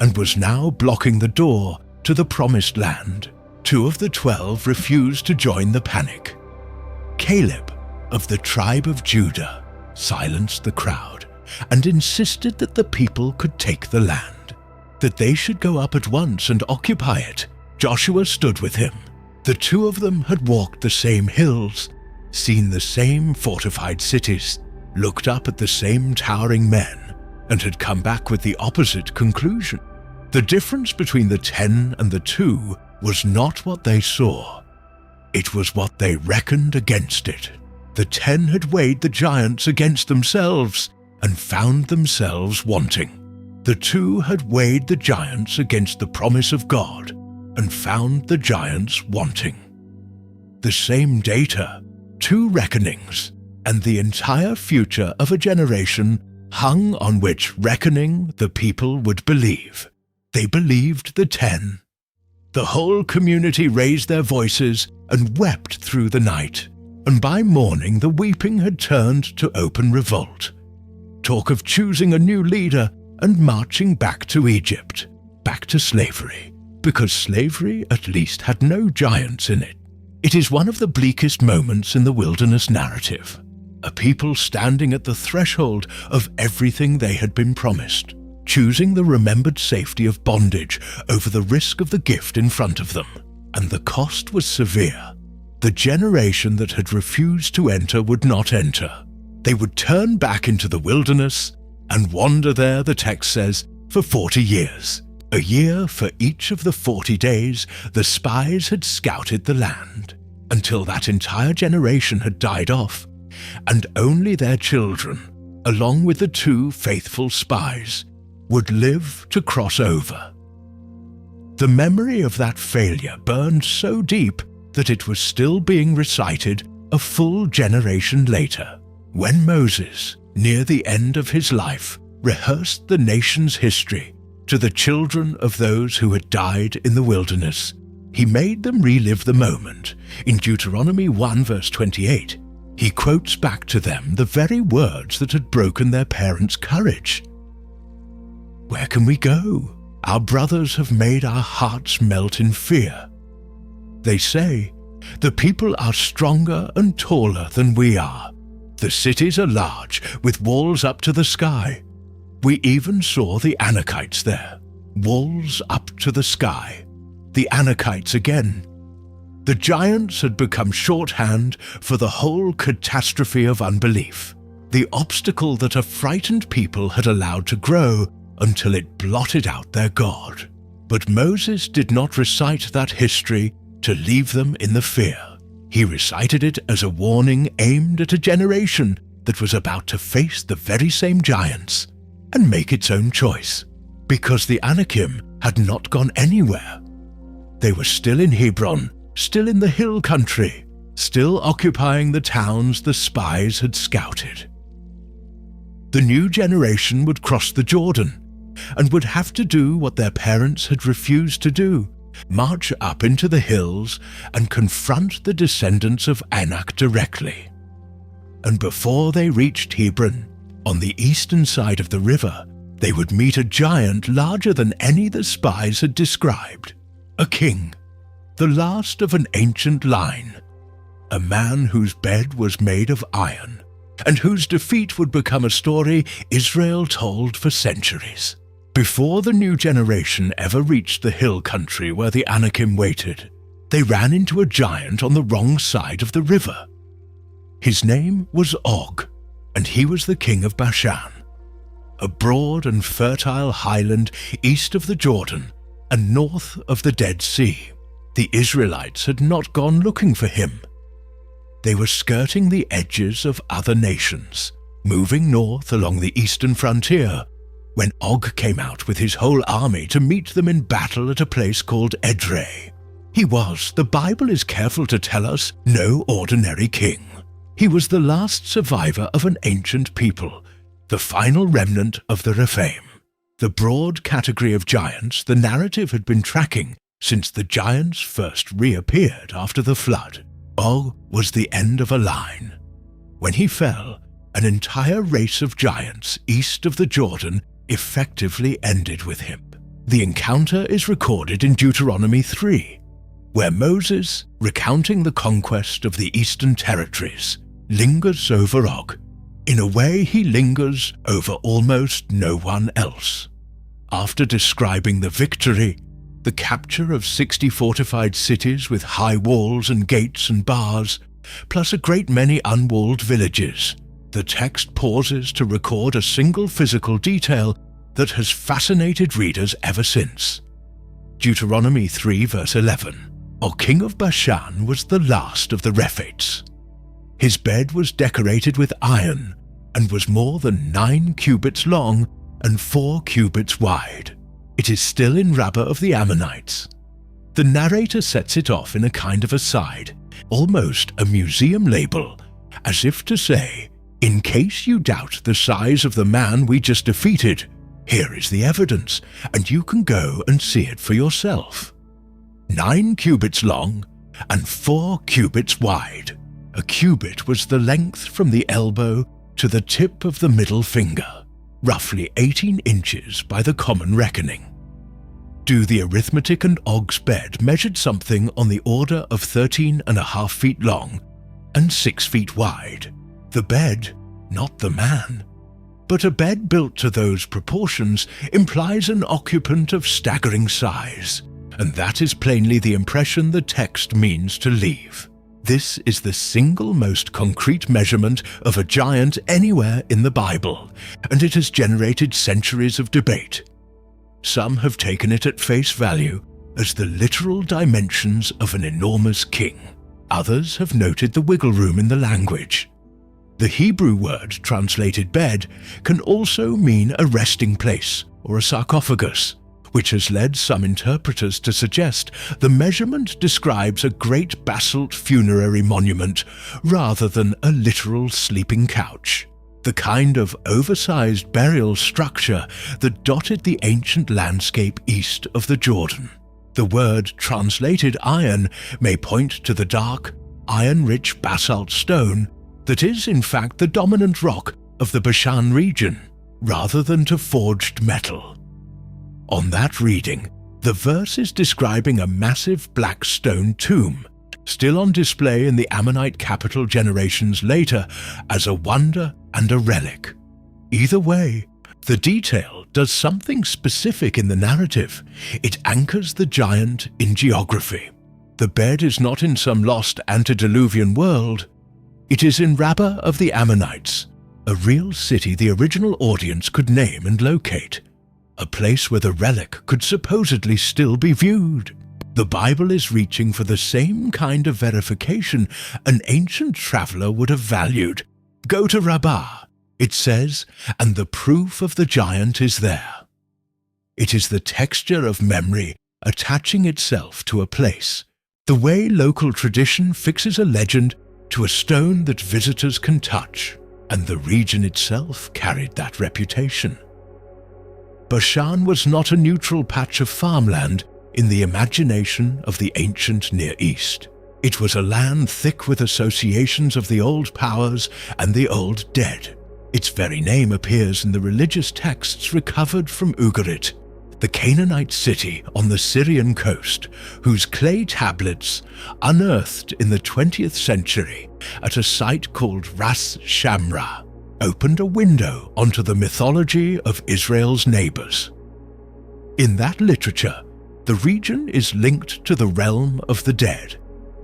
and was now blocking the door to the promised land. 2 of the 12 refused to join the panic. Caleb, of the tribe of Judah, silenced the crowd and insisted that the people could take the land, that they should go up at once and occupy it. Joshua stood with him. The 2 of them had walked the same hills, seen the same fortified cities, looked up at the same towering men, and had come back with the opposite conclusion. The difference between the 10 and the 2 was not what they saw. It was what they reckoned against it. The 10 had weighed the giants against themselves and found themselves wanting. The 2 had weighed the giants against the promise of God and found the giants wanting. The same data, 2 reckonings, and the entire future of a generation hung on which reckoning the people would believe. They believed the 10. The whole community raised their voices and wept through the night, and by morning the weeping had turned to open revolt. Talk of choosing a new leader and marching back to Egypt, back to slavery, because slavery at least had no giants in it. It is one of the bleakest moments in the wilderness narrative, a people standing at the threshold of everything they had been promised, choosing the remembered safety of bondage over the risk of the gift in front of them. And the cost was severe. The generation that had refused to enter would not enter. They would turn back into the wilderness and wander there, the text says, for 40 years. A year for each of the 40 days the spies had scouted the land, until that entire generation had died off, and only their children, along with the 2 faithful spies, would live to cross over. The memory of that failure burned so deep that it was still being recited a full generation later, when Moses, near the end of his life, rehearsed the nation's history to the children of those who had died in the wilderness. He made them relive the moment. In Deuteronomy 1 verse 28, he quotes back to them the very words that had broken their parents' courage. "Where can we go? Our brothers have made our hearts melt in fear. They say, the people are stronger and taller than we are. The cities are large, with walls up to the sky. We even saw the Anakites there, walls up to the sky. The Anakites again." The giants had become shorthand for the whole catastrophe of unbelief, the obstacle that a frightened people had allowed to grow until it blotted out their God. But Moses did not recite that history to leave them in the fear. He recited it as a warning aimed at a generation that was about to face the very same giants and make its own choice, because the Anakim had not gone anywhere. They were still in Hebron, still in the hill country, still occupying the towns the spies had scouted. The new generation would cross the Jordan and would have to do what their parents had refused to do, march up into the hills and confront the descendants of Anak directly. And before they reached Hebron, on the eastern side of the river, they would meet a giant larger than any the spies had described, a king, the last of an ancient line, a man whose bed was made of iron, and whose defeat would become a story Israel told for centuries. Before the new generation ever reached the hill country where the Anakim waited, they ran into a giant on the wrong side of the river. His name was Og, and he was the king of Bashan, a broad and fertile highland east of the Jordan and north of the Dead Sea. The Israelites had not gone looking for him. They were skirting the edges of other nations, moving north along the eastern frontier, when Og came out with his whole army to meet them in battle at a place called Edrei. He was, the Bible is careful to tell us, no ordinary king. He was the last survivor of an ancient people, the final remnant of the Rephaim. The broad category of giants the narrative had been tracking since the giants first reappeared after the flood. Og was the end of a line. When he fell, an entire race of giants east of the Jordan effectively ended with him. The encounter is recorded in Deuteronomy 3, where Moses, recounting the conquest of the eastern territories, lingers over Og. In a way, he lingers over almost no one else. After describing the victory, the capture of 60 fortified cities with high walls and gates and bars, plus a great many unwalled villages, the text pauses to record a single physical detail that has fascinated readers ever since. Deuteronomy 3 verse 11. Og king of Bashan was the last of the Rephaites. His bed was decorated with iron and was more than 9 cubits long and 4 cubits wide. It is still in Rabbah of the Ammonites. The narrator sets it off in a kind of aside, almost a museum label, as if to say, in case you doubt the size of the man we just defeated, here is the evidence, and you can go and see it for yourself. 9 cubits long and 4 cubits wide. A cubit was the length from the elbow to the tip of the middle finger, roughly 18 inches by the common reckoning. Do the arithmetic, and Og's bed measured something on the order of 13.5 feet long and 6 feet wide. The bed, not the man. But a bed built to those proportions implies an occupant of staggering size, and that is plainly the impression the text means to leave. This is the single most concrete measurement of a giant anywhere in the Bible, and it has generated centuries of debate. Some have taken it at face value as the literal dimensions of an enormous king. Others have noted the wiggle room in the language. The Hebrew word translated bed can also mean a resting place or a sarcophagus, which has led some interpreters to suggest the measurement describes a great basalt funerary monument rather than a literal sleeping couch, the kind of oversized burial structure that dotted the ancient landscape east of the Jordan. The word translated iron may point to the dark, iron-rich basalt stone that is in fact the dominant rock of the Bashan region, rather than to forged metal. On that reading, the verse is describing a massive black stone tomb, still on display in the Ammonite capital generations later as a wonder and a relic. Either way, the detail does something specific in the narrative. It anchors the giant in geography. The bed is not in some lost antediluvian world. It is in Rabbah of the Ammonites, a real city the original audience could name and locate, a place where the relic could supposedly still be viewed. The Bible is reaching for the same kind of verification an ancient traveler would have valued. Go to Rabbah, it says, and the proof of the giant is there. It is the texture of memory attaching itself to a place, the way local tradition fixes a legend to a stone that visitors can touch, and the region itself carried that reputation. Bashan was not a neutral patch of farmland in the imagination of the ancient Near East. It was a land thick with associations of the old powers and the old dead. Its very name appears in the religious texts recovered from Ugarit, the Canaanite city on the Syrian coast, whose clay tablets, unearthed in the 20th century at a site called Ras Shamra, opened a window onto the mythology of Israel's neighbors. In that literature, The region is linked to the realm of the dead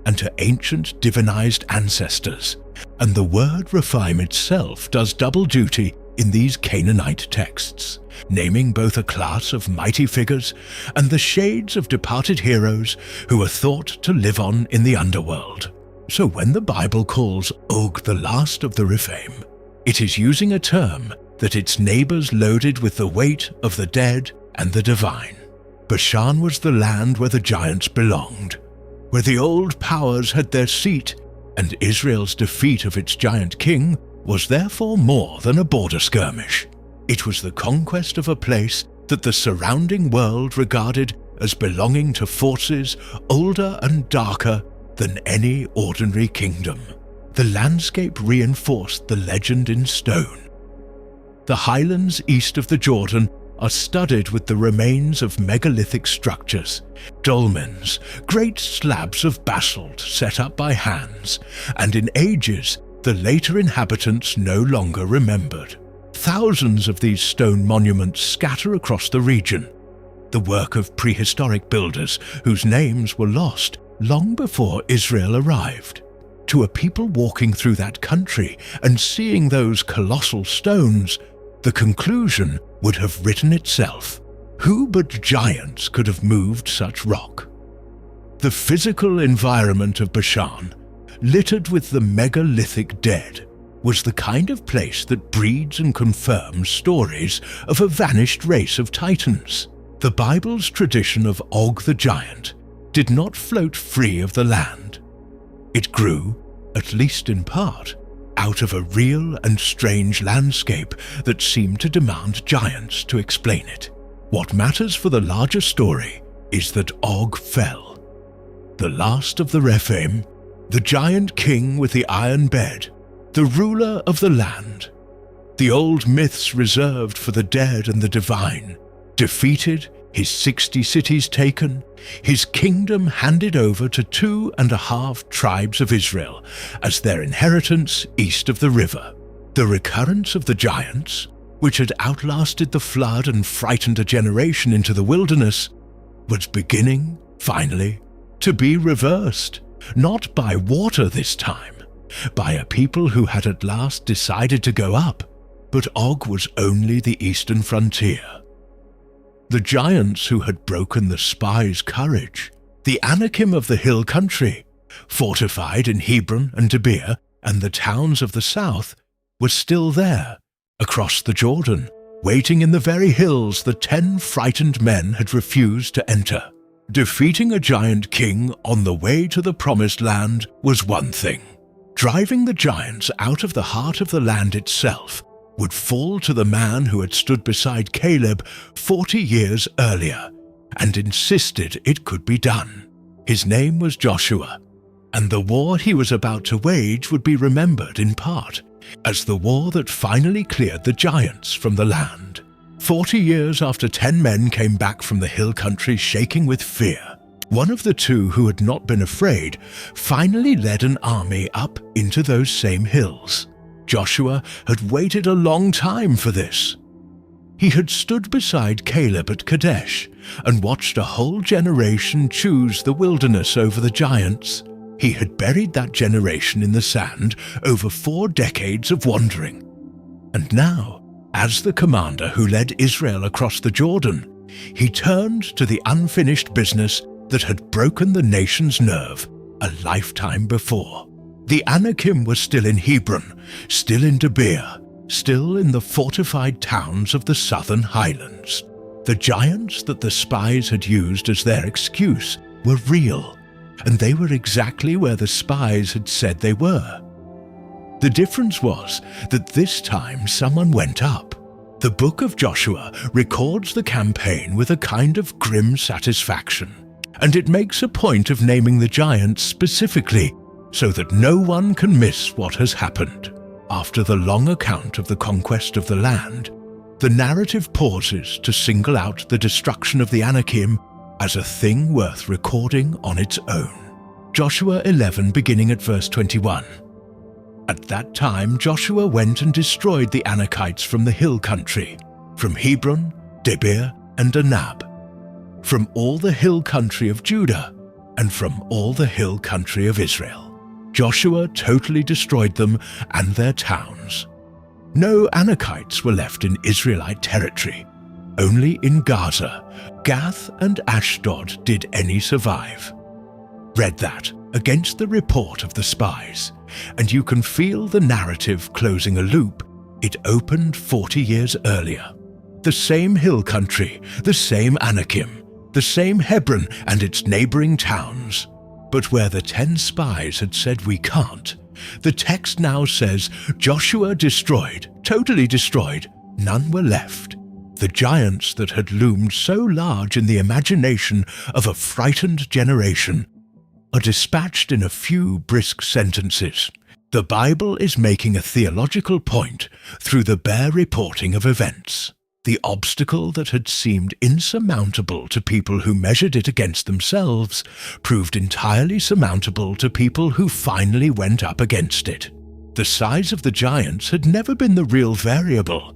and to ancient divinized ancestors, and the word Rephaim itself does double duty in these Canaanite texts, naming both a class of mighty figures and the shades of departed heroes who are thought to live on in the underworld. So when the Bible calls Og the last of the Rephaim, it is using a term that its neighbors loaded with the weight of the dead and the divine. Bashan was the land where the giants belonged, where the old powers had their seat, and Israel's defeat of its giant king was therefore more than a border skirmish. It was the conquest of a place that the surrounding world regarded as belonging to forces older and darker than any ordinary kingdom. The landscape reinforced the legend in stone. The highlands east of the Jordan are studded with the remains of megalithic structures, dolmens, great slabs of basalt set up by hands, and in ages the later inhabitants no longer remembered. Thousands of these stone monuments scatter across the region, the work of prehistoric builders whose names were lost long before Israel arrived. To a people walking through that country and seeing those colossal stones, the conclusion would have written itself. Who but giants could have moved such rock? The physical environment of Bashan, littered with the megalithic dead, was the kind of place that breeds and confirms stories of a vanished race of titans. The Bible's tradition of Og the giant did not float free of the land. It grew, at least in part, out of a real and strange landscape that seemed to demand giants to explain it. What matters for the larger story is that Og fell. The last of the Rephaim, the giant king with the iron bed, the ruler of the land, the old myths reserved for the dead and the divine, defeated, his 60 cities taken, his kingdom handed over to 2.5 tribes of Israel as their inheritance east of the river. The recurrence of the giants, which had outlasted the flood and frightened a generation into the wilderness, was beginning, finally, to be reversed, not by water this time, by a people who had at last decided to go up, but Og was only the eastern frontier. The giants who had broken the spies' courage, the Anakim of the hill country, fortified in Hebron and Debir and the towns of the south, were still there, across the Jordan, waiting in the very hills the 10 frightened men had refused to enter. Defeating a giant king on the way to the promised land was one thing. Driving the giants out of the heart of the land itself would fall to the man who had stood beside Caleb 40 years earlier and insisted it could be done. His name was Joshua, and the war he was about to wage would be remembered in part as the war that finally cleared the giants from the land. 40 years after 10 men came back from the hill country shaking with fear, one of the two who had not been afraid finally led an army up into those same hills. Joshua had waited a long time for this. He had stood beside Caleb at Kadesh and watched a whole generation choose the wilderness over the giants. He had buried that generation in the sand over 4 decades of wandering. And now, as the commander who led Israel across the Jordan, he turned to the unfinished business that had broken the nation's nerve a lifetime before. The Anakim were still in Hebron, still in Debir, still in the fortified towns of the southern highlands. The giants that the spies had used as their excuse were real, and they were exactly where the spies had said they were. The difference was that this time someone went up. The book of Joshua records the campaign with a kind of grim satisfaction, and it makes a point of naming the giants specifically so that no one can miss what has happened. After the long account of the conquest of the land, the narrative pauses to single out the destruction of the Anakim as a thing worth recording on its own. Joshua 11, beginning at verse 21. At that time Joshua went and destroyed the Anakites from the hill country, from Hebron, Debir, and Anab. from all the hill country of Judah and from all the hill country of Israel. Joshua totally destroyed them and their towns. No Anakites were left in Israelite territory. Only in Gaza, Gath and Ashdod did any survive. Read that against the report of the spies, and you can feel the narrative closing a loop. It opened 40 years earlier. The same hill country, the same Anakim, the same Hebron and its neighboring towns. But where the 10 spies had said we can't, the text now says Joshua destroyed, totally destroyed, none were left. The giants that had loomed so large in the imagination of a frightened generation are dispatched in a few brisk sentences. The Bible is making a theological point through the bare reporting of events. The obstacle that had seemed insurmountable to people who measured it against themselves proved entirely surmountable to people who finally went up against it. The size of the giants had never been the real variable.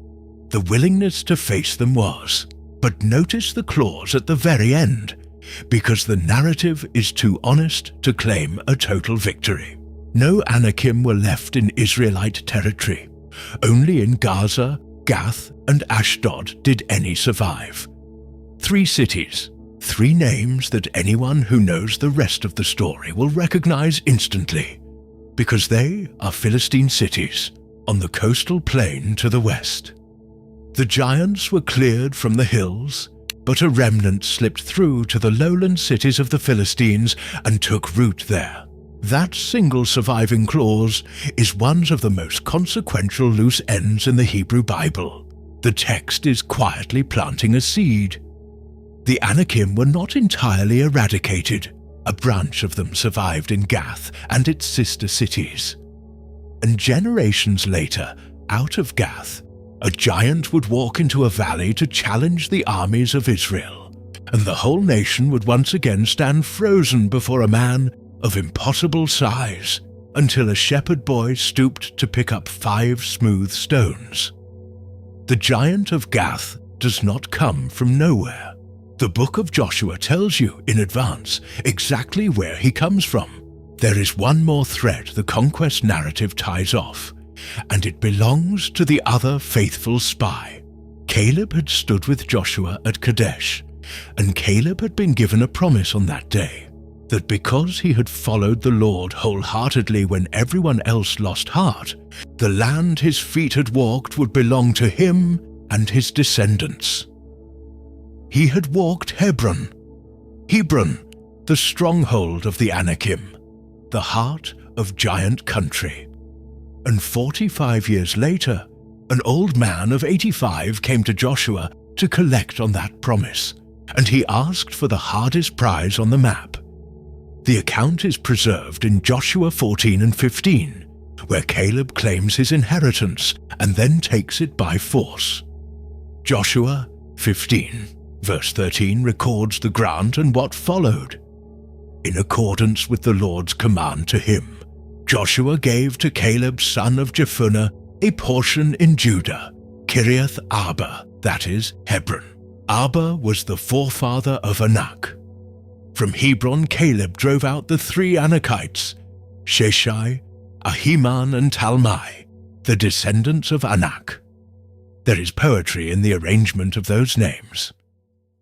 The willingness to face them was. But notice the clause at the very end, because the narrative is too honest to claim a total victory. No Anakim were left in Israelite territory. Only in Gaza, Gath, and Ashdod did any survive. 3 cities, 3 names that anyone who knows the rest of the story will recognize instantly, because they are Philistine cities on the coastal plain to the west. The giants were cleared from the hills, but a remnant slipped through to the lowland cities of the Philistines and took root there. That single surviving clause is one of the most consequential loose ends in the Hebrew Bible. The text is quietly planting a seed. The Anakim were not entirely eradicated. A branch of them survived in Gath and its sister cities. And generations later, out of Gath, a giant would walk into a valley to challenge the armies of Israel, and the whole nation would once again stand frozen before a man of impossible size, until a shepherd boy stooped to pick up 5 smooth stones. The giant of Gath does not come from nowhere. The book of Joshua tells you in advance exactly where he comes from. There is one more thread the conquest narrative ties off, and it belongs to the other faithful spy. Caleb had stood with Joshua at Kadesh, and Caleb had been given a promise on that day, that because he had followed the Lord wholeheartedly when everyone else lost heart, the land his feet had walked would belong to him and his descendants. He had walked Hebron, the stronghold of the Anakim, the heart of giant country. And 45 years later, an old man of 85 came to Joshua to collect on that promise, and he asked for the hardest prize on the map. The account is preserved in Joshua 14 and 15, where Caleb claims his inheritance and then takes it by force. Joshua 15, verse 13 records the grant and what followed. In accordance with the Lord's command to him, Joshua gave to Caleb son of Jephunneh a portion in Judah, Kiriath Arba, that is, Hebron. Arba was the forefather of Anak. From Hebron, Caleb drove out the 3 Anakites, Sheshai, Ahiman, and Talmai, the descendants of Anak. There is poetry in the arrangement of those names.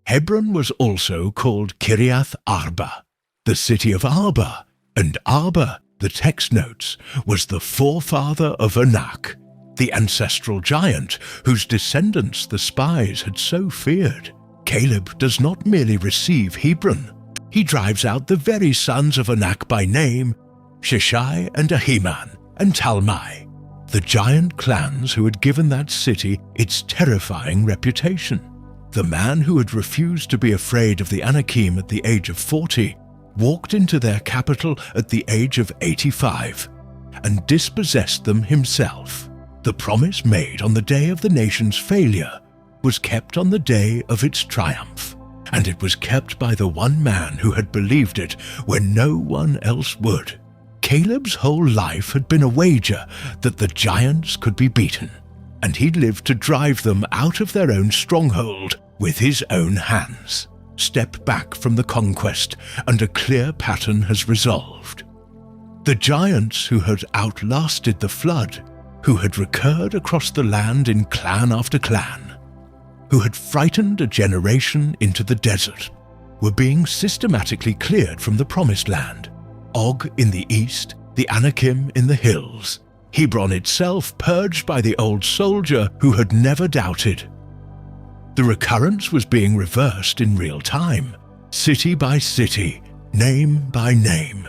Hebron was also called Kiriath Arba, the city of Arba, and Arba, the text notes, was the forefather of Anak, the ancestral giant whose descendants the spies had so feared. Caleb does not merely receive Hebron, he drives out the very sons of Anak by name, Sheshai and Ahiman and Talmai, the giant clans who had given that city its terrifying reputation. The man who had refused to be afraid of the Anakim at the age of 40 walked into their capital at the age of 85 and dispossessed them himself. The promise made on the day of the nation's failure was kept on the day of its triumph, and it was kept by the one man who had believed it when no one else would. Caleb's whole life had been a wager that the giants could be beaten, and he lived to drive them out of their own stronghold with his own hands. step back from the conquest, and a clear pattern has resolved. The giants who had outlasted the flood, who had recurred across the land in clan after clan, who had frightened a generation into the desert, were being systematically cleared from the Promised Land. Og in the east, the Anakim in the hills, Hebron itself purged by the old soldier who had never doubted. The recurrence was being reversed in real time, city by city, name by name.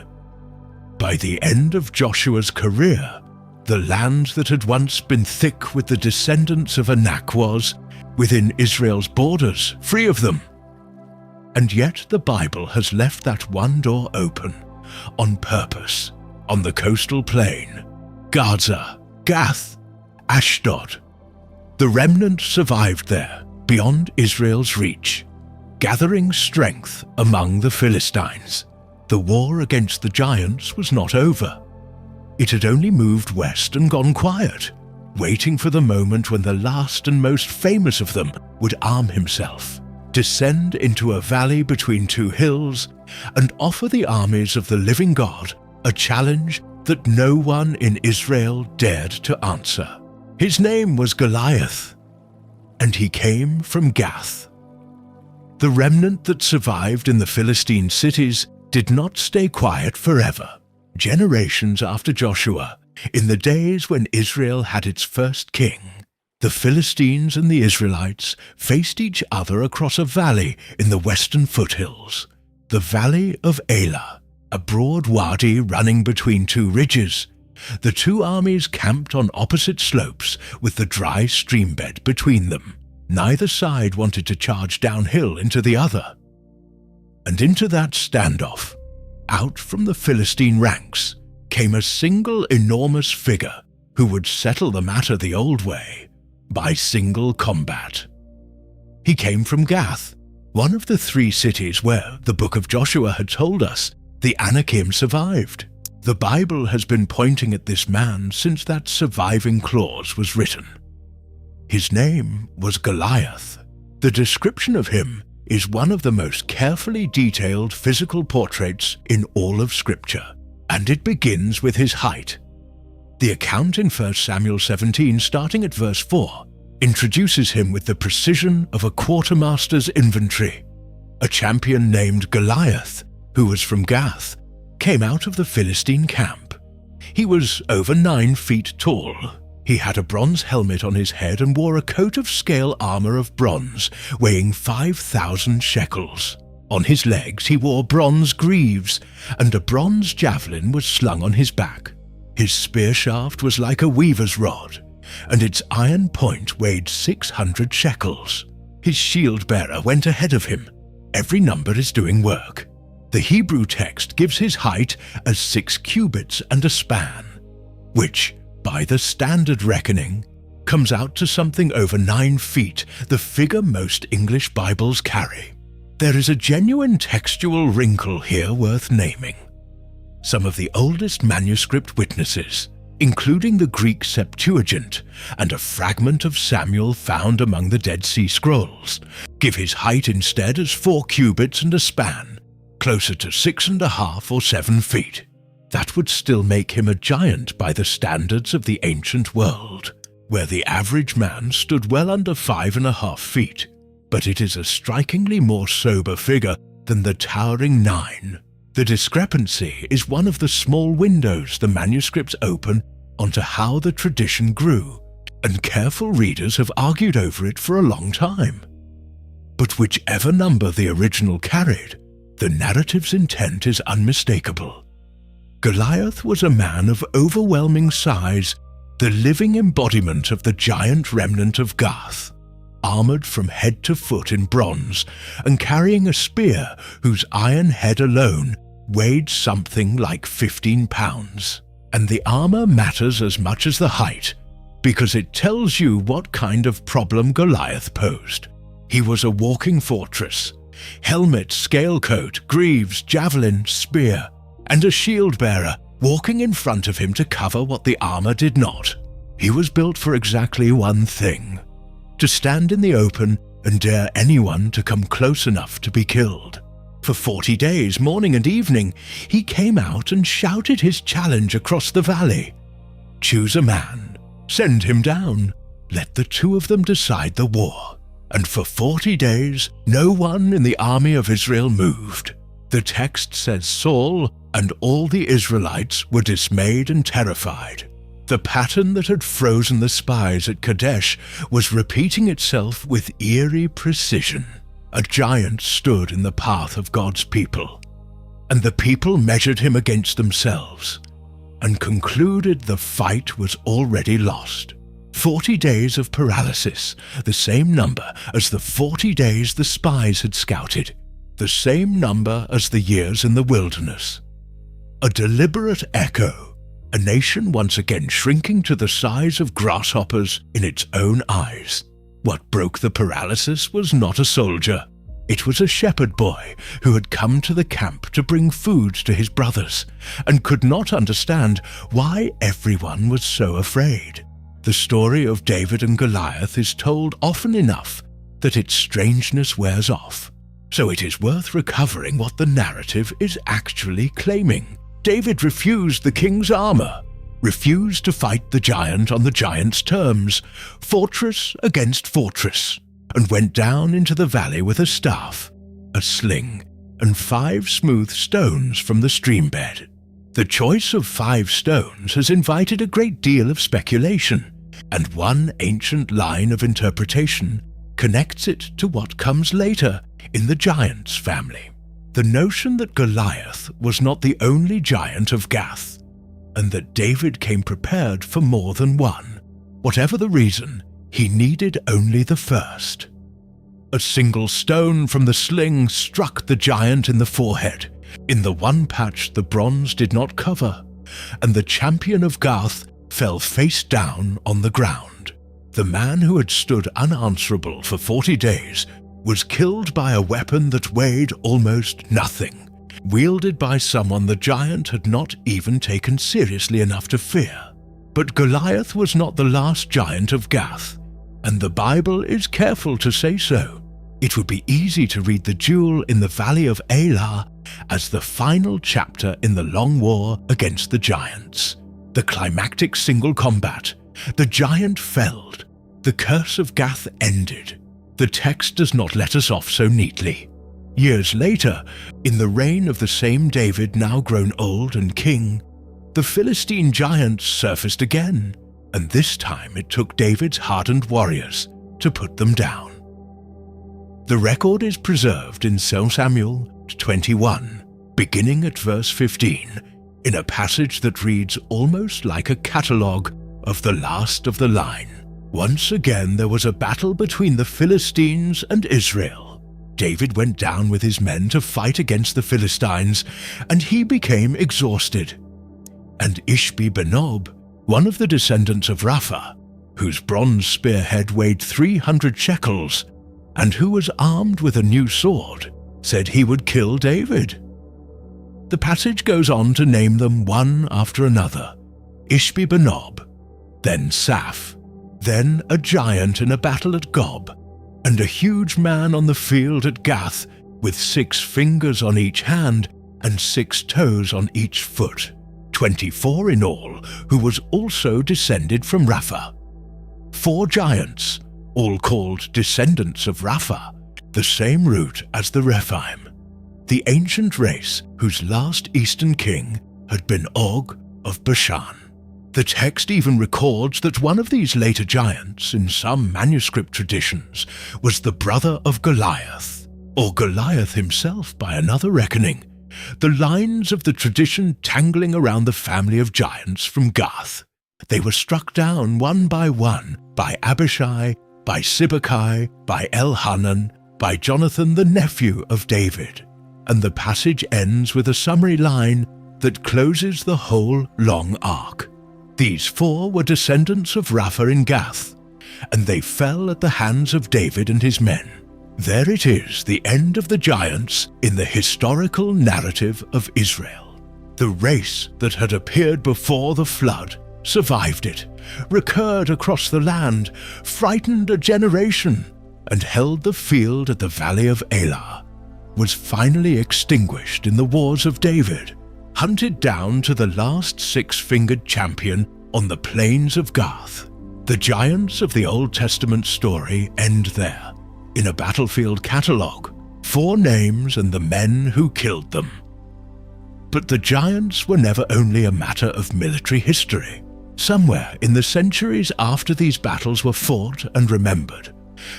By the end of Joshua's career, the land that had once been thick with the descendants of Anak was, within Israel's borders, free of them. And yet the Bible has left that one door open, on purpose, on the coastal plain, Gaza, Gath, Ashdod. The remnant survived there, beyond Israel's reach, gathering strength among the Philistines. The war against the giants was not over. It had only moved west and gone quiet, waiting for the moment when the last and most famous of them would arm himself, descend into a valley between two hills, and offer the armies of the living God a challenge that no one in Israel dared to answer. His name was Goliath, and he came from Gath. The remnant that survived in the Philistine cities did not stay quiet forever. Generations after Joshua, in the days when Israel had its first king, the Philistines and the Israelites faced each other across a valley in the western foothills, the Valley of Elah, a broad wadi running between two ridges. The two armies camped on opposite slopes with the dry streambed between them. Neither side wanted to charge downhill into the other. And into that standoff, out from the Philistine ranks, came a single enormous figure who would settle the matter the old way, by single combat. He came from Gath, one of the three cities where, the book of Joshua had told us, the Anakim survived. The Bible has been pointing at this man since that surviving clause was written. His name was Goliath. The description of him is one of the most carefully detailed physical portraits in all of Scripture, and it begins with his height. The account in 1 Samuel 17, starting at verse 4, introduces him with the precision of a quartermaster's inventory. A champion named Goliath, who was from Gath, came out of the Philistine camp. He was over 9 feet tall. He had a bronze helmet on his head and wore a coat of scale armor of bronze, weighing 5,000 shekels. On his legs he wore bronze greaves, and a bronze javelin was slung on his back. His spear shaft was like a weaver's rod, and its iron point weighed 600 shekels. His shield-bearer went ahead of him. Every number is doing work. The Hebrew text gives his height as 6 cubits and a span, which, by the standard reckoning, comes out to something over 9 feet, the figure most English Bibles carry. There is a genuine textual wrinkle here worth naming. Some of the oldest manuscript witnesses, including the Greek Septuagint and a fragment of Samuel found among the Dead Sea Scrolls, give his height instead as 4 cubits and a span, closer to 6.5 or 7 feet. That would still make him a giant by the standards of the ancient world, where the average man stood well under 5.5 feet, but it is a strikingly more sober figure than the towering 9. The discrepancy is one of the small windows the manuscripts open onto how the tradition grew, and careful readers have argued over it for a long time. But whichever number the original carried, the narrative's intent is unmistakable. Goliath was a man of overwhelming size, the living embodiment of the giant remnant of Gath, armored from head to foot in bronze and carrying a spear whose iron head alone weighed something like 15 pounds. And the armor matters as much as the height, because it tells you what kind of problem Goliath posed. He was a walking fortress. Helmet, scale coat, greaves, javelin, spear, and a shield-bearer walking in front of him to cover what the armor did not. He was built for exactly one thing: to stand in the open and dare anyone to come close enough to be killed. For 40 days, morning and evening, he came out and shouted his challenge across the valley. Choose a man, send him down, let the two of them decide the war. And for 40 days, no one in the army of Israel moved. The text says Saul and all the Israelites were dismayed and terrified. The pattern that had frozen the spies at Kadesh was repeating itself with eerie precision. A giant stood in the path of God's people, and the people measured him against themselves and concluded the fight was already lost. 40 days of paralysis, the same number as the 40 days the spies had scouted, the same number as the years in the wilderness. A deliberate echo, a nation once again shrinking to the size of grasshoppers in its own eyes. What broke the paralysis was not a soldier. It was a shepherd boy who had come to the camp to bring food to his brothers and could not understand why everyone was so afraid. The story of David and Goliath is told often enough that its strangeness wears off, so it is worth recovering what the narrative is actually claiming. David refused the king's armor, refused to fight the giant on the giant's terms, fortress against fortress, and went down into the valley with a staff, a sling, and 5 smooth stones from the stream bed. The choice of 5 stones has invited a great deal of speculation, and one ancient line of interpretation connects it to what comes later in the giants family. The notion that Goliath was not the only giant of Gath, and that David came prepared for more than one. Whatever the reason, he needed only the first. A single stone from the sling struck the giant in the forehead, in the one patch the bronze did not cover, and the champion of Gath fell face down on the ground. The man who had stood unanswerable for 40 days was killed by a weapon that weighed almost nothing, wielded by someone the giant had not even taken seriously enough to fear. But Goliath was not the last giant of Gath, and the Bible is careful to say so. It would be easy to read the duel in the Valley of Elah as the final chapter in the long war against the giants. The climactic single combat. The giant felled. The curse of Gath ended. The text does not let us off so neatly. Years later, in the reign of the same David now grown old and king, the Philistine giants surfaced again, and this time it took David's hardened warriors to put them down. The record is preserved in 2 Samuel 21, beginning at verse 15, in a passage that reads almost like a catalogue of the last of the line. Once again there was a battle between the Philistines and Israel. David went down with his men to fight against the Philistines, and he became exhausted. And Ishbi-Benob, one of the descendants of Rapha, whose bronze spearhead weighed 300 shekels, and who was armed with a new sword, said he would kill David. The passage goes on to name them one after another: Ishbi-Benob, then Saph, then a giant in a battle at Gob, and a huge man on the field at Gath with 6 fingers on each hand and 6 toes on each foot, 24 in all, who was also descended from Rapha. 4 giants, all called descendants of Rapha, the same root as the Rephaim, the ancient race whose last eastern king had been Og of Bashan. The text even records that one of these later giants, in some manuscript traditions, was the brother of Goliath, or Goliath himself by another reckoning, the lines of the tradition tangling around the family of giants from Gath. They were struck down one by Abishai, by Sibbecai, by Elhanan, by Jonathan the nephew of David, and the passage ends with a summary line that closes the whole long arc. These 4 were descendants of Rapha in Gath, and they fell at the hands of David and his men. There it is, the end of the giants in the historical narrative of Israel. The race that had appeared before the flood survived it, recurred across the land, frightened a generation, and held the field at the valley of Elah, was finally extinguished in the wars of David, hunted down to the last six-fingered champion on the plains of Gath. The giants of the Old Testament story end there, in a battlefield catalogue, 4 names and the men who killed them. But the giants were never only a matter of military history. Somewhere in the centuries after these battles were fought and remembered,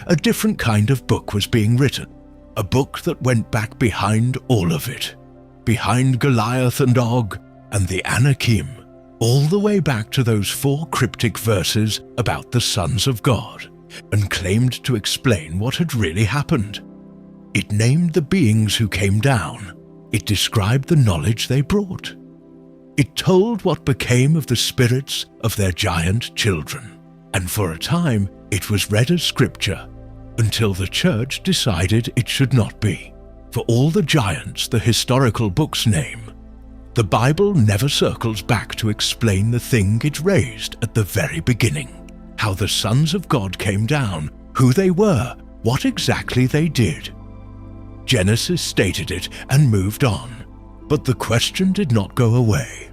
a different kind of book was being written, a book that went back behind all of it, behind Goliath and Og and the Anakim, all the way back to those 4 cryptic verses about the sons of God, and claimed to explain what had really happened. It named the beings who came down. It described the knowledge they brought. It told what became of the spirits of their giant children. And for a time, it was read as scripture, until the church decided it should not be. For all the giants the historical books name, the Bible never circles back to explain the thing it raised at the very beginning, how the sons of God came down, who they were, what exactly they did. Genesis stated it and moved on, but the question did not go away.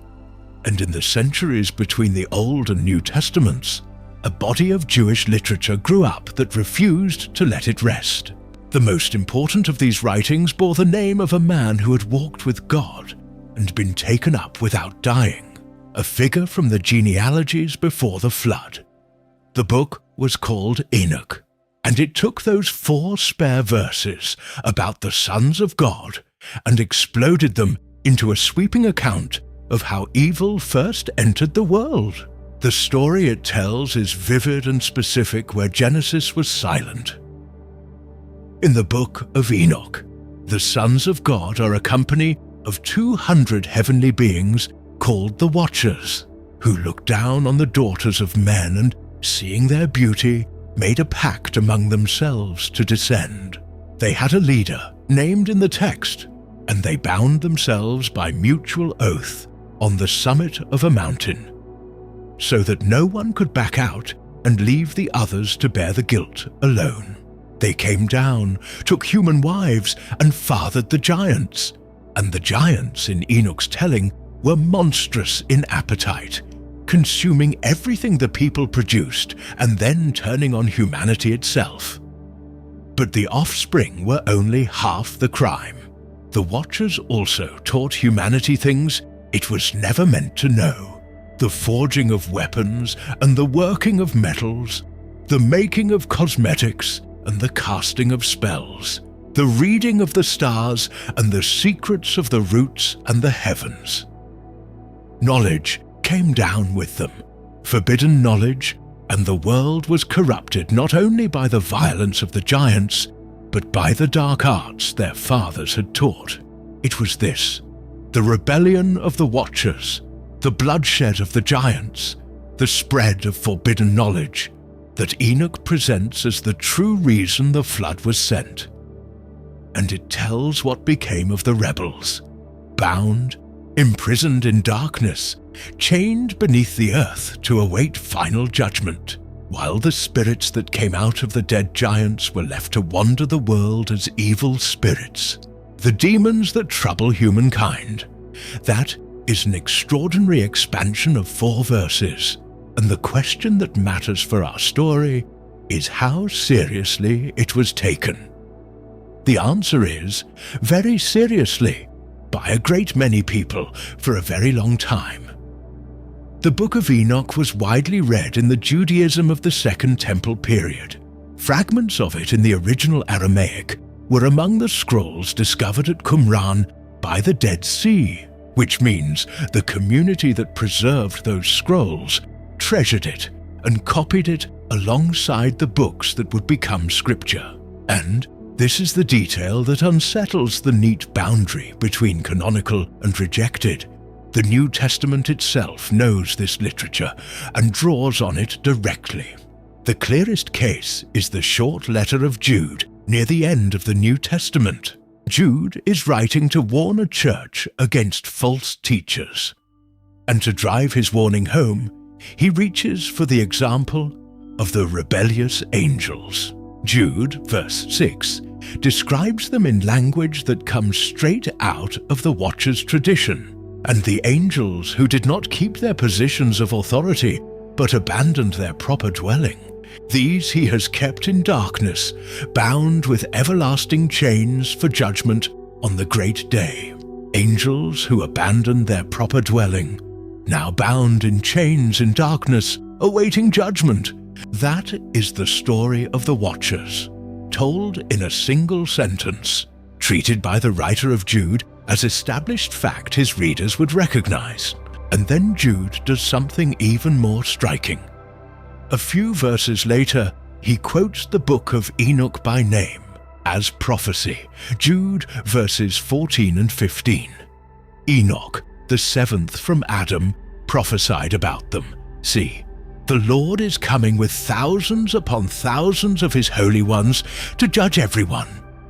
And in the centuries between the Old and New Testaments, a body of Jewish literature grew up that refused to let it rest. The most important of these writings bore the name of a man who had walked with God and been taken up without dying, a figure from the genealogies before the flood. The book was called Enoch, and it took those 4 spare verses about the sons of God and exploded them into a sweeping account of how evil first entered the world. The story it tells is vivid and specific where Genesis was silent. In the book of Enoch, the sons of God are a company of 200 heavenly beings called the Watchers, who looked down on the daughters of men and, seeing their beauty, made a pact among themselves to descend. They had a leader, named in the text, and they bound themselves by mutual oath on the summit of a mountain, so that no one could back out and leave the others to bear the guilt alone. They came down, took human wives, and fathered the giants. And the giants, in Enoch's telling, were monstrous in appetite, consuming everything the people produced and then turning on humanity itself. But the offspring were only half the crime. The Watchers also taught humanity things it was never meant to know: the forging of weapons and the working of metals, the making of cosmetics and the casting of spells, the reading of the stars and the secrets of the roots and the heavens. Knowledge came down with them, forbidden knowledge, and the world was corrupted not only by the violence of the giants, but by the dark arts their fathers had taught. It was this: the rebellion of the Watchers, the bloodshed of the giants, the spread of forbidden knowledge, that Enoch presents as the true reason the flood was sent. And it tells what became of the rebels, bound, imprisoned in darkness, chained beneath the earth to await final judgment, while the spirits that came out of the dead giants were left to wander the world as evil spirits, the demons that trouble humankind. That is an extraordinary expansion of 4 verses, and the question that matters for our story is how seriously it was taken. The answer is, very seriously, by a great many people for a very long time. The Book of Enoch was widely read in the Judaism of the Second Temple period. Fragments of it in the original Aramaic were among the scrolls discovered at Qumran by the Dead Sea, which means the community that preserved those scrolls treasured it and copied it alongside the books that would become scripture. And this is the detail that unsettles the neat boundary between canonical and rejected. The New Testament itself knows this literature and draws on it directly. The clearest case is the short letter of Jude near the end of the New Testament. Jude is writing to warn a church against false teachers. And to drive his warning home, he reaches for the example of the rebellious angels. Jude, verse 6, describes them in language that comes straight out of the Watcher's tradition, and the angels who did not keep their positions of authority but abandoned their proper dwelling, these he has kept in darkness, bound with everlasting chains for judgment on the great day. Angels who abandoned their proper dwelling, now bound in chains in darkness, awaiting judgment. That is the story of the Watchers, told in a single sentence, treated by the writer of Jude as established fact his readers would recognize. And then Jude does something even more striking. A few verses later, he quotes the book of Enoch by name as prophecy. Jude verses 14 and 15. Enoch, the seventh from Adam, prophesied about them. See, the Lord is coming with thousands upon thousands of his holy ones to judge everyone,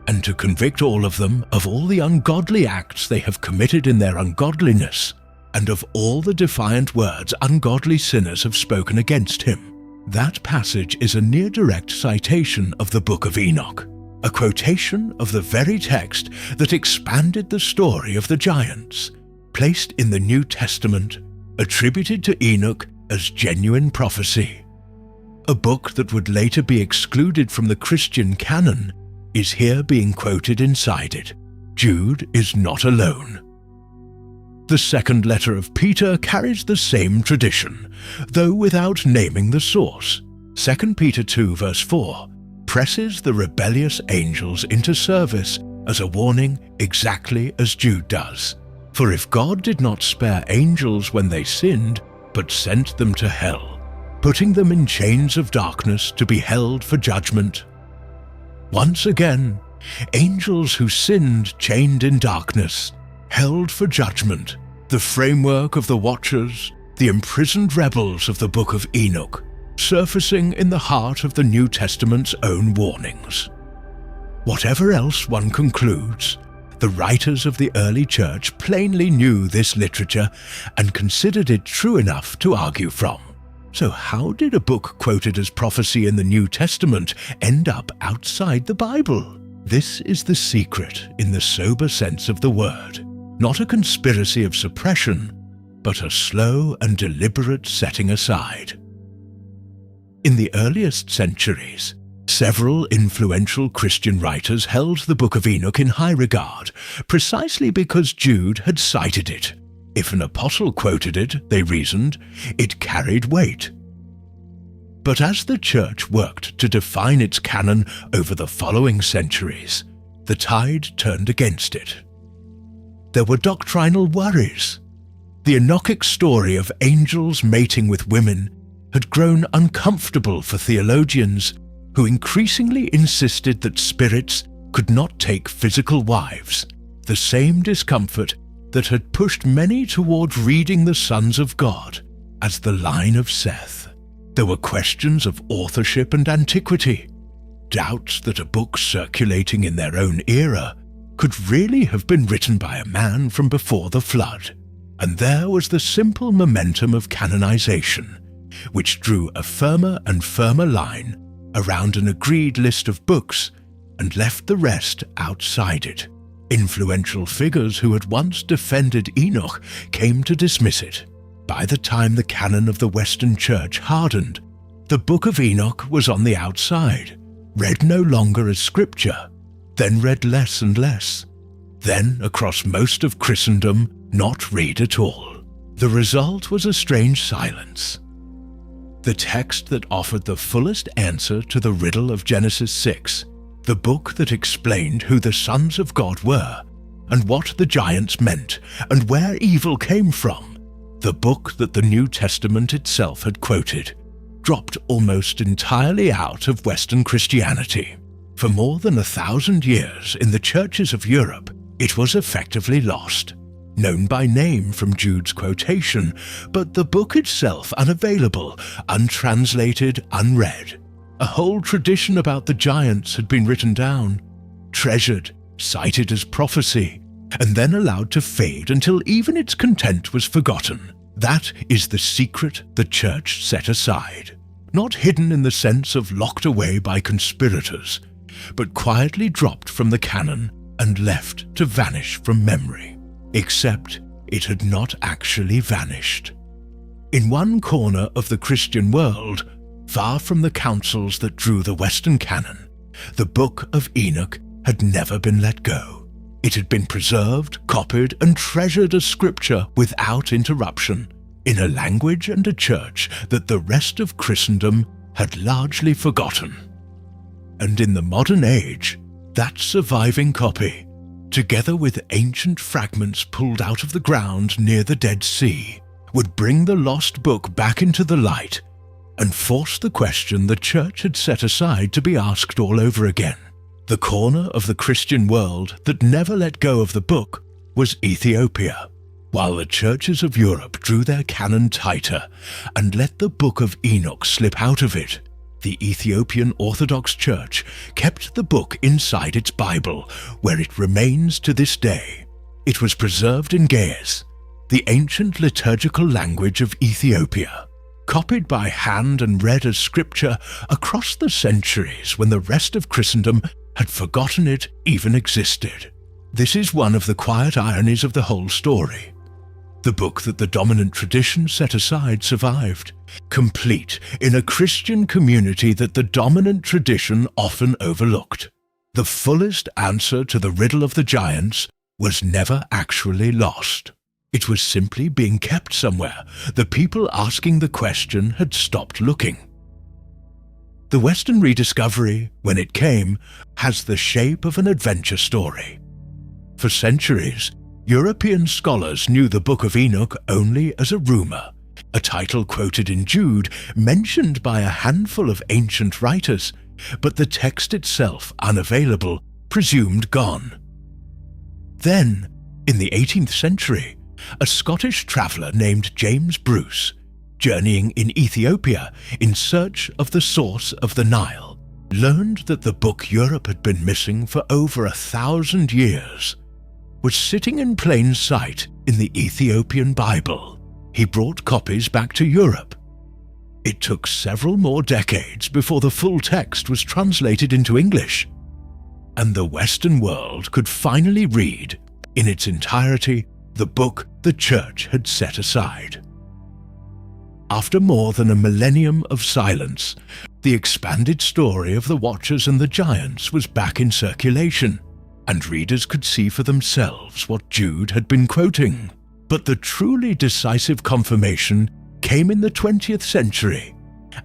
and to convict all of them of all the ungodly acts they have committed in their ungodliness, and of all the defiant words ungodly sinners have spoken against him. That passage is a near direct citation of the book of Enoch, a quotation of the very text that expanded the story of the giants, placed in the New Testament, attributed to Enoch as genuine prophecy. A book that would later be excluded from the Christian canon is here being quoted inside it. Jude is not alone. The second letter of Peter carries the same tradition, though without naming the source. 2 Peter 2 verse 4 presses the rebellious angels into service as a warning exactly as Jude does. For if God did not spare angels when they sinned, but sent them to hell, putting them in chains of darkness to be held for judgment. Once again, angels who sinned chained in darkness, held for judgment, the framework of the Watchers, the imprisoned rebels of the book of Enoch, surfacing in the heart of the New Testament's own warnings. Whatever else one concludes, the writers of the early church plainly knew this literature and considered it true enough to argue from. So how did a book quoted as prophecy in the New Testament end up outside the Bible? This is the secret in the sober sense of the word. Not a conspiracy of suppression, but a slow and deliberate setting aside. In the earliest centuries, several influential Christian writers held the Book of Enoch in high regard, precisely because Jude had cited it. If an apostle quoted it, they reasoned, it carried weight. But as the church worked to define its canon over the following centuries, the tide turned against it. There were doctrinal worries. The Enochic story of angels mating with women had grown uncomfortable for theologians who increasingly insisted that spirits could not take physical wives, the same discomfort that had pushed many toward reading the sons of God as the line of Seth. There were questions of authorship and antiquity, doubts that a book circulating in their own era could really have been written by a man from before the flood. And there was the simple momentum of canonization, which drew a firmer and firmer line around an agreed list of books and left the rest outside it. Influential figures who had once defended Enoch came to dismiss it. By the time the canon of the Western Church hardened, the Book of Enoch was on the outside, read no longer as scripture, then read less and less, then across most of Christendom not read at all. The result was a strange silence. The text that offered the fullest answer to the riddle of Genesis 6, the book that explained who the sons of God were, and what the giants meant, and where evil came from, the book that the New Testament itself had quoted, dropped almost entirely out of Western Christianity. For more than 1,000 years in the churches of Europe, it was effectively lost, known by name from Jude's quotation, but the book itself unavailable, untranslated, unread. A whole tradition about the giants had been written down, treasured, cited as prophecy, and then allowed to fade until even its content was forgotten. That is the secret the church set aside. not hidden in the sense of locked away by conspirators, but quietly dropped from the canon and left to vanish from memory. Except it had not actually vanished. In one corner of the Christian world, far from the councils that drew the Western canon, the Book of Enoch had never been let go. It had been preserved, copied, and treasured as scripture without interruption, in a language and a church that the rest of Christendom had largely forgotten. And in the modern age, that surviving copy, together with ancient fragments pulled out of the ground near the Dead Sea, would bring the lost book back into the light and force the question the Church had set aside to be asked all over again. The corner of the Christian world that never let go of the book was Ethiopia, while the churches of Europe drew their canon tighter and let the Book of Enoch slip out of it. The Ethiopian Orthodox Church kept the book inside its Bible, where it remains to this day. It was preserved in Ge'ez, the ancient liturgical language of Ethiopia, copied by hand and read as scripture across the centuries when the rest of Christendom had forgotten it even existed. This is one of the quiet ironies of the whole story. The book that the dominant tradition set aside survived, complete in a Christian community that the dominant tradition often overlooked. The fullest answer to the riddle of the giants was never actually lost. It was simply being kept somewhere. The people asking the question had stopped looking. The Western rediscovery, when it came, has the shape of an adventure story. For centuries, European scholars knew the Book of Enoch only as a rumor, a title quoted in Jude, mentioned by a handful of ancient writers, but the text itself unavailable, presumed gone. Then, in the 18th century, a Scottish traveller named James Bruce, journeying in Ethiopia in search of the source of the Nile, learned that the book Europe had been missing for over 1,000 years was sitting in plain sight in the Ethiopian Bible. He brought copies back to Europe. It took several more decades before the full text was translated into English, and the Western world could finally read, in its entirety, the book the Church had set aside. After more than a millennium of silence, the expanded story of the Watchers and the Giants was back in circulation, and readers could see for themselves what Jude had been quoting. But the truly decisive confirmation came in the 20th century,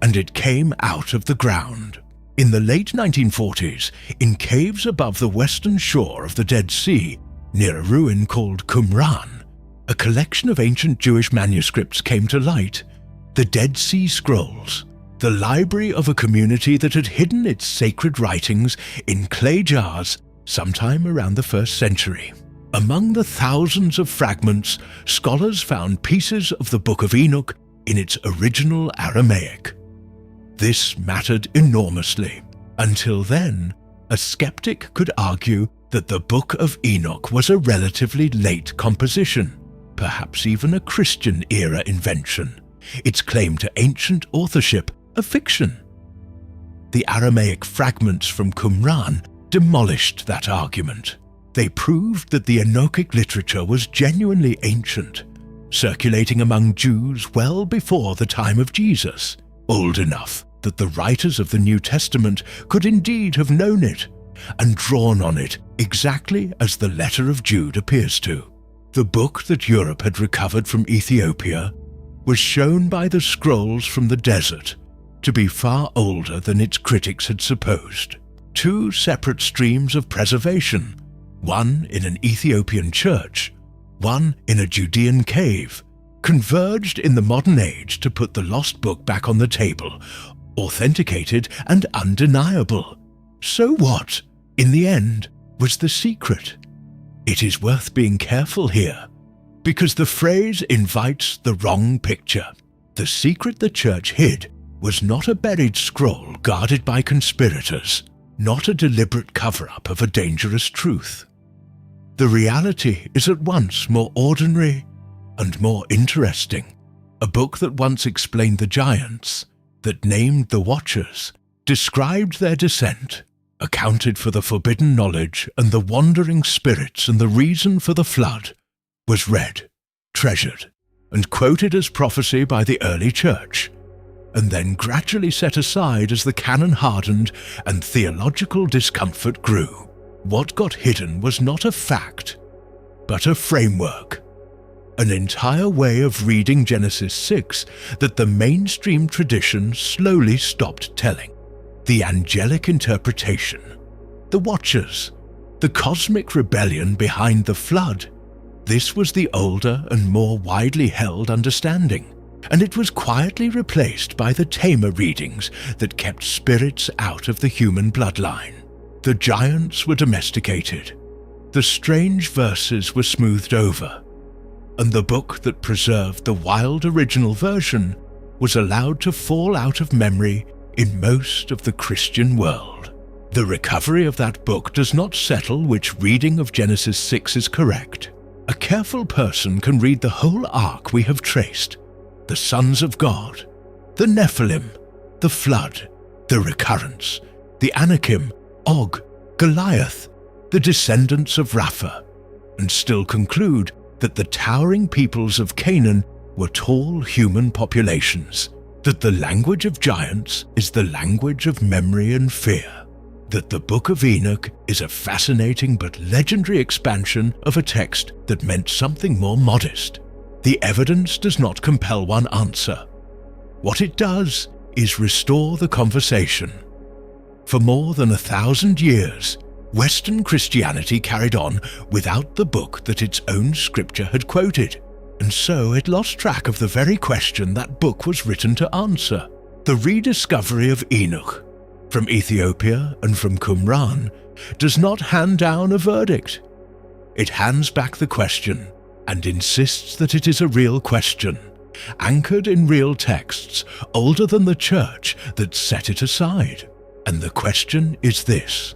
and it came out of the ground. In the late 1940s, in caves above the western shore of the Dead Sea, near a ruin called Qumran, a collection of ancient Jewish manuscripts came to light, the Dead Sea Scrolls, the library of a community that had hidden its sacred writings in clay jars sometime around the 1st century. Among the thousands of fragments, scholars found pieces of the Book of Enoch in its original Aramaic. This mattered enormously. Until then, a skeptic could argue that the Book of Enoch was a relatively late composition, perhaps even a Christian-era invention, its claim to ancient authorship a fiction. The Aramaic fragments from Qumran demolished that argument. They proved that the Enochic literature was genuinely ancient, circulating among Jews well before the time of Jesus, old enough that the writers of the New Testament could indeed have known it and drawn on it exactly as the letter of Jude appears to. The book that Europe had recovered from Ethiopia was shown by the scrolls from the desert to be far older than its critics had supposed. Two separate streams of preservation, one in an Ethiopian church, one in a Judean cave, converged in the modern age to put the lost book back on the table, authenticated and undeniable. So what, in the end, was the secret? It is worth being careful here, because the phrase invites the wrong picture. The secret the church hid was not a buried scroll guarded by conspirators, not a deliberate cover-up of a dangerous truth. The reality is at once more ordinary and more interesting. A book that once explained the giants, that named the Watchers, described their descent, accounted for the forbidden knowledge and the wandering spirits and the reason for the flood, was read, treasured, and quoted as prophecy by the early church, and then gradually set aside as the canon hardened and theological discomfort grew. What got hidden was not a fact, but a framework, an entire way of reading Genesis 6 that the mainstream tradition slowly stopped telling. The angelic interpretation, the Watchers, the cosmic rebellion behind the flood. This was the older and more widely held understanding, and it was quietly replaced by the tamer readings that kept spirits out of the human bloodline. The giants were domesticated, the strange verses were smoothed over, and the book that preserved the wild original version was allowed to fall out of memory in most of the Christian world. The recovery of that book does not settle which reading of Genesis 6 is correct. A careful person can read the whole arc we have traced: the sons of God, the Nephilim, the flood, the recurrence, the Anakim, Og, Goliath, the descendants of Rapha, and still conclude that the towering peoples of Canaan were tall human populations, that the language of giants is the language of memory and fear, that the Book of Enoch is a fascinating but legendary expansion of a text that meant something more modest. The evidence does not compel one answer. What it does is restore the conversation. For more than 1,000 years, Western Christianity carried on without the book that its own scripture had quoted, and so it lost track of the very question that book was written to answer. The rediscovery of Enoch, from Ethiopia and from Qumran, does not hand down a verdict. It hands back the question and insists that it is a real question, anchored in real texts older than the church that set it aside. And the question is this: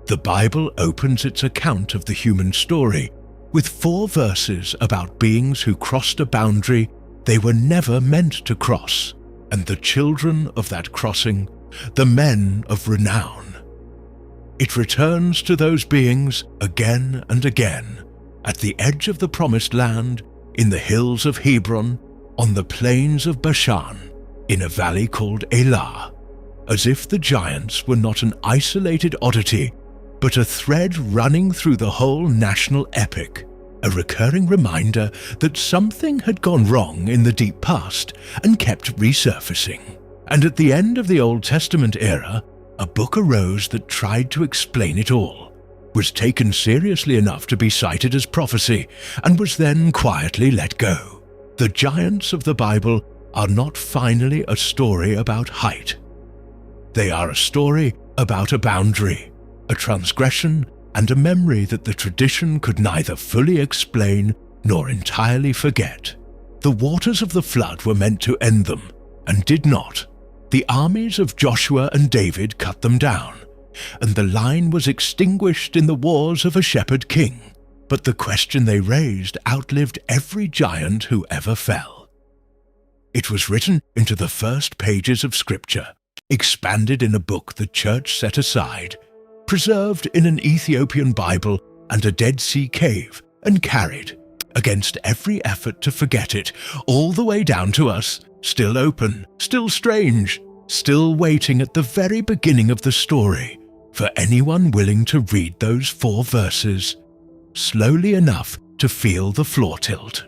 the Bible opens its account of the human story with 4 verses about beings who crossed a boundary they were never meant to cross, and the children of that crossing, the men of renown. It returns to those beings again and again, at the edge of the promised land, in the hills of Hebron, on the plains of Bashan, in a valley called Elah, as if the giants were not an isolated oddity, but a thread running through the whole national epic, a recurring reminder that something had gone wrong in the deep past and kept resurfacing. And at the end of the Old Testament era, a book arose that tried to explain it all, was taken seriously enough to be cited as prophecy, and was then quietly let go. The giants of the Bible are not finally a story about height. They are a story about a boundary, a transgression, and a memory that the tradition could neither fully explain nor entirely forget. The waters of the flood were meant to end them, and did not. The armies of Joshua and David cut them down, and the line was extinguished in the wars of a shepherd king. But the question they raised outlived every giant who ever fell. It was written into the first pages of Scripture, expanded in a book the church set aside, preserved in an Ethiopian Bible and a Dead Sea cave, and carried, against every effort to forget it, all the way down to us, still open, still strange, still waiting at the very beginning of the story for anyone willing to read those 4 verses slowly enough to feel the floor tilt.